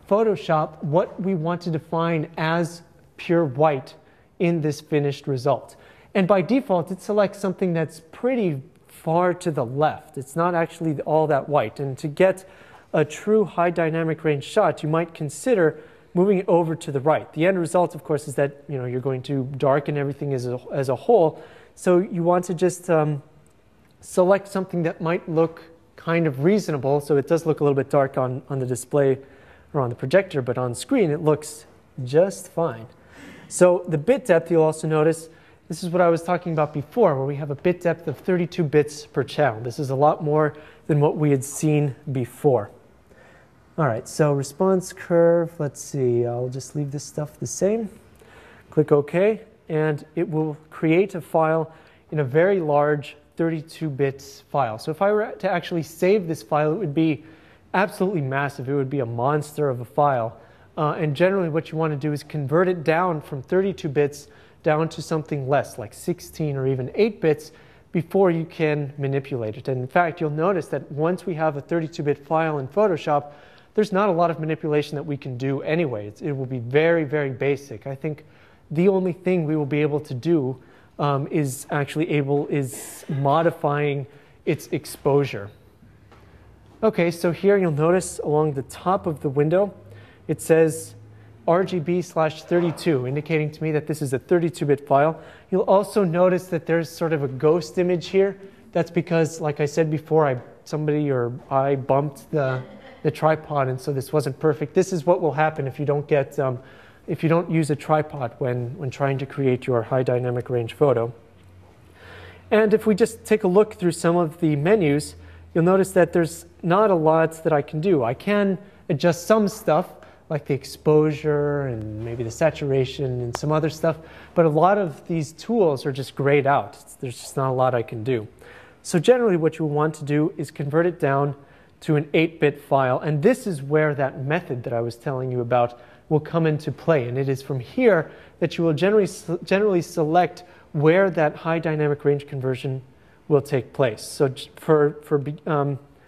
Photoshop what we want to define as pure white in this finished result. And by default, it selects something that's pretty far to the left. It's not actually all that white. And to get a true high dynamic range shot, you might consider moving it over to the right. The end result, of course, is that you're going to darken everything as a whole. So you want to just select something that might look kind of reasonable. So it does look a little bit dark on the display or on the projector, but on screen it looks just fine. So the bit depth, you'll also notice, this is what I was talking about before, where we have a bit depth of 32 bits per channel. This is a lot more than what we had seen before. All right, so response curve, let's see, I'll just leave this stuff the same. Click OK, and it will create a file in a very large 32-bit file. So if I were to actually save this file, it would be absolutely massive. It would be a monster of a file. And generally what you want to do is convert it down from 32 bits down to something less, like 16 or even 8 bits, before you can manipulate it. And in fact, you'll notice that once we have a 32-bit file in Photoshop, there's not a lot of manipulation that we can do anyway. It will be very, very basic. I think the only thing we will be able to do is modifying its exposure. Okay, so here you'll notice along the top of the window, it says RGB/32, indicating to me that this is a 32-bit file. You'll also notice that there's sort of a ghost image here. That's because, like I said before, I bumped the tripod, and so this wasn't perfect. This is what will happen if you don't use a tripod when trying to create your high dynamic range photo. And if we just take a look through some of the menus, you'll notice that there's not a lot that I can do. I can adjust some stuff, like the exposure and maybe the saturation and some other stuff, but a lot of these tools are just grayed out. There's just not a lot I can do. So generally what you want to do is convert it down to an 8-bit file, and this is where that method that I was telling you about will come into play, and it is from here that you will generally select where that high dynamic range conversion will take place. So for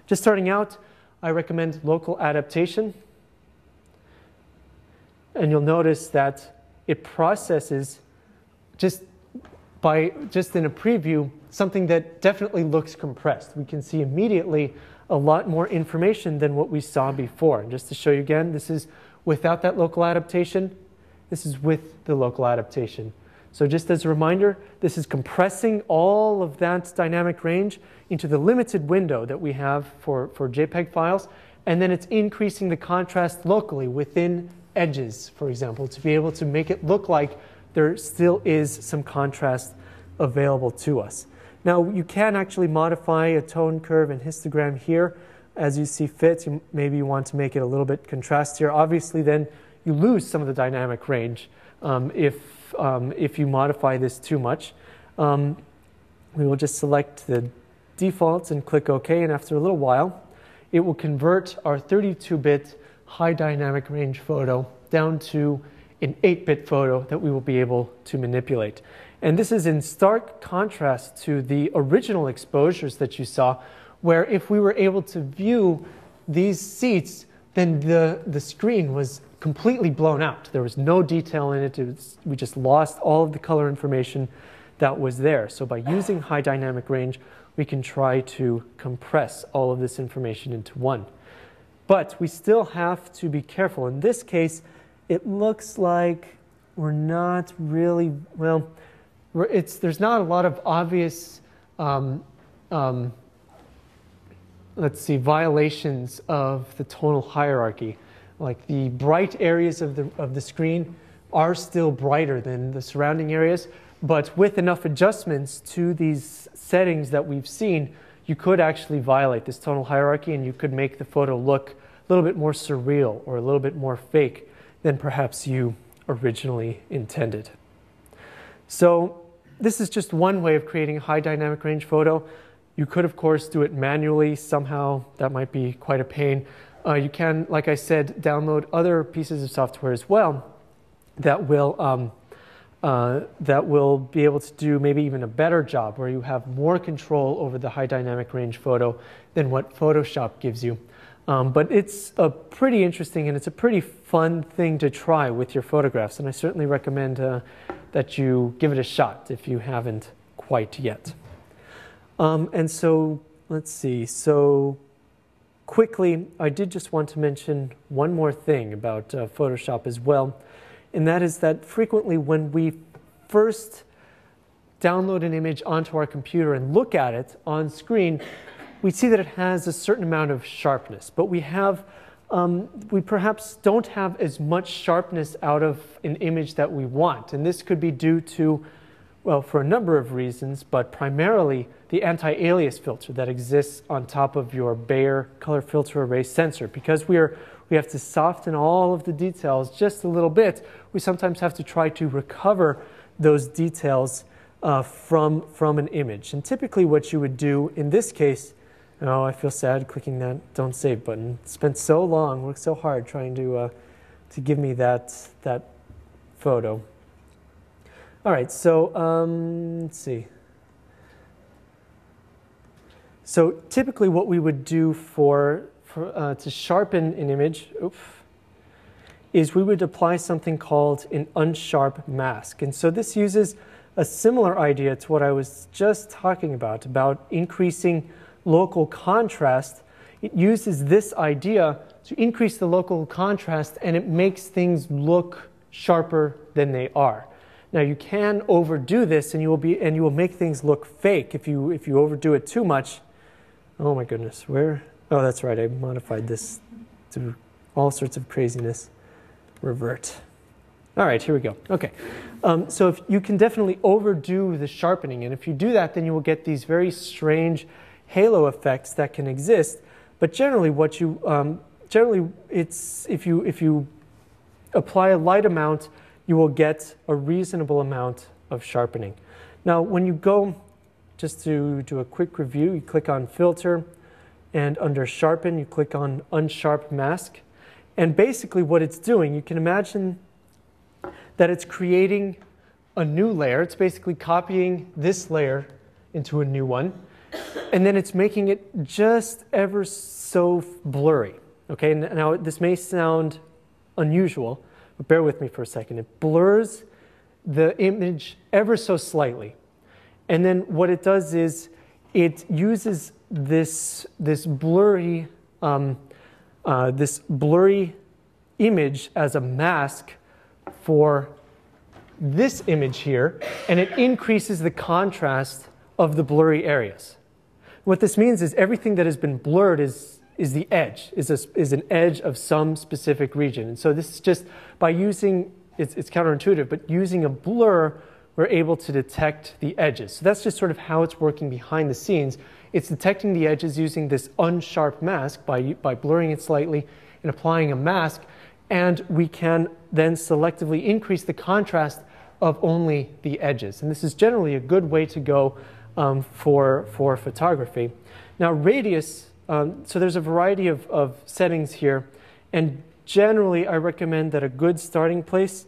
just starting out, I recommend local adaptation. And you'll notice that it processes just in a preview something that definitely looks compressed. We can see immediately a lot more information than what we saw before. And just to show you again, this is without that local adaptation. This is with the local adaptation. So just as a reminder, this is compressing all of that dynamic range into the limited window that we have for JPEG files. And then it's increasing the contrast locally within edges, for example, to be able to make it look like there still is some contrast available to us. Now, you can actually modify a tone curve and histogram here as you see fit. Maybe you want to make it a little bit contrastier. Obviously, then you lose some of the dynamic range if you modify this too much. We will just select the defaults and click OK, and after a little while, it will convert our 32-bit high dynamic range photo down to an 8-bit photo that we will be able to manipulate. And this is in stark contrast to the original exposures that you saw, where if we were able to view these seats, then the screen was completely blown out. There was no detail in it. We just lost all of the color information that was there. So by using high dynamic range, we can try to compress all of this information into one. But we still have to be careful. In this case, it looks like we're not really, well, there's not a lot of obvious, let's see, violations of the tonal hierarchy. Like the bright areas of the screen are still brighter than the surrounding areas, but with enough adjustments to these settings that we've seen, you could actually violate this tonal hierarchy and you could make the photo look a little bit more surreal or a little bit more fake than perhaps you originally intended. So this is just one way of creating a high dynamic range photo. You could, of course, do it manually somehow. That might be quite a pain. You can, like I said, download other pieces of software as well that will be able to do maybe even a better job, where you have more control over the high dynamic range photo than what Photoshop gives you. But it's a pretty interesting and it's a pretty fun thing to try with your photographs, and I certainly recommend that you give it a shot if you haven't quite yet. And so let's see. So quickly, I did just want to mention one more thing about Photoshop as well, and that is that frequently when we first download an image onto our computer and look at it on screen, we see that it has a certain amount of sharpness, but we perhaps don't have as much sharpness out of an image that we want. And this could be due to, well, for a number of reasons, but primarily the anti-alias filter that exists on top of your Bayer color filter array sensor. Because we have to soften all of the details just a little bit, we sometimes have to try to recover those details from an image. And typically what you would do in this case, oh, I feel sad clicking that don't save button. Spent so long, worked so hard trying to give me that photo. All right, so let's see. So typically what we would do to sharpen an image, is we would apply something called an unsharp mask. And so this uses a similar idea to what I was just talking about increasing local contrast. It uses this idea to increase the local contrast, and it makes things look sharper than they are. Now you can overdo this, and you will make things look fake if you overdo it too much. Oh my goodness, where? Oh, that's right. I modified this to all sorts of craziness. Revert. All right, here we go. Okay, so if you can definitely overdo the sharpening, and if you do that, then you will get these very strange halo effects that can exist. But generally, if you apply a light amount, you will get a reasonable amount of sharpening. Now, when you go, just to do a quick review, you click on Filter, and under Sharpen, you click on Unsharp Mask. And basically what it's doing, you can imagine that it's creating a new layer. It's basically copying this layer into a new one, and then it's making it just ever so blurry. Okay, now this may sound unusual, but bear with me for a second. It blurs the image ever so slightly. And then what it does is it uses this blurry image as a mask for this image here, and it increases the contrast of the blurry areas. What this means is everything that has been blurred is the edge, is an edge of some specific region. And so this is just by using it's counterintuitive, but using a blur, we're able to detect the edges. So that's just sort of how it's working behind the scenes. It's detecting the edges using this unsharp mask by blurring it slightly and applying a mask. And we can then selectively increase the contrast of only the edges. And this is generally a good way to go for photography. Now radius, so there's a variety of settings here. And generally, I recommend that a good starting place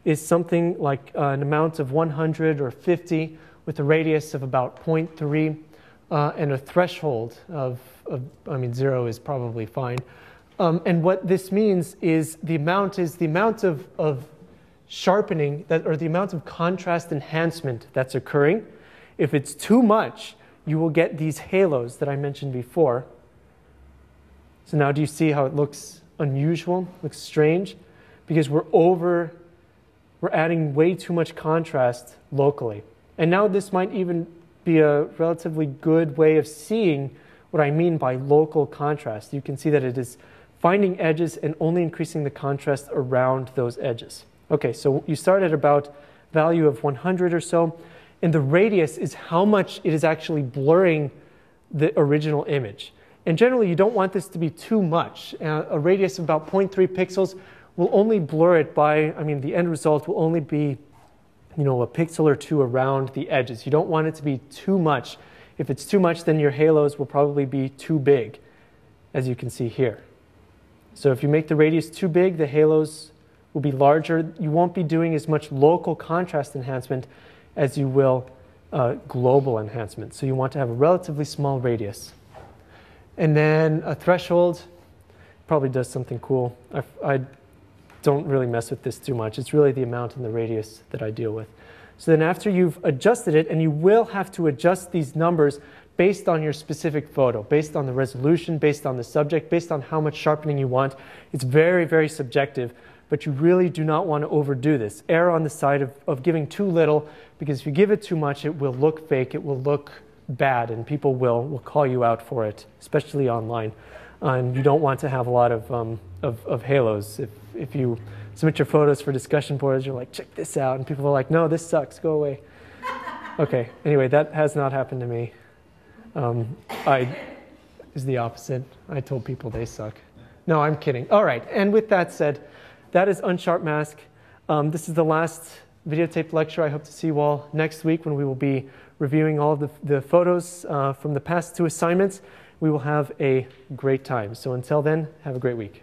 is something like an amount of 100 or 50 with a radius of about 0.3 and a threshold of, I mean, 0 is probably fine. And what this means is the amount of sharpening, or the amount of contrast enhancement that's occurring. If it's too much, you will get these halos that I mentioned before. So now do you see how it looks unusual, looks strange? Because we're adding way too much contrast locally. And now this might even be a relatively good way of seeing what I mean by local contrast. You can see that it is finding edges and only increasing the contrast around those edges. Okay, so you start at about value of 100 or so, and the radius is how much it is actually blurring the original image. And generally, you don't want this to be too much. A radius of about 0.3 pixels will only blur it by, I mean, the end result will only be, you know, a pixel or two around the edges. You don't want it to be too much. If it's too much, then your halos will probably be too big, as you can see here. So if you make the radius too big, the halos will be larger. You won't be doing as much local contrast enhancement as you will global enhancement. So you want to have a relatively small radius. And then a threshold probably does something cool. I don't really mess with this too much. It's really the amount and the radius that I deal with. So then after you've adjusted it, and you will have to adjust these numbers based on your specific photo, based on the resolution, based on the subject, based on how much sharpening you want. It's very, very subjective, but you really do not want to overdo this. Err on the side of giving too little, because if you give it too much, it will look fake, it will look bad, and people will call you out for it, especially online. And you don't want to have a lot of halos. If you submit your photos for discussion boards, you're like, check this out, and people are like, no, this sucks, go away. Okay, anyway, that has not happened to me. Is the opposite. I told people they suck. No, I'm kidding. All right, and with that said, that is Unsharp Mask. This is the last videotaped lecture. I hope to see you all next week when we will be reviewing all of the photos from the past two assignments. We will have a great time. So until then, have a great week.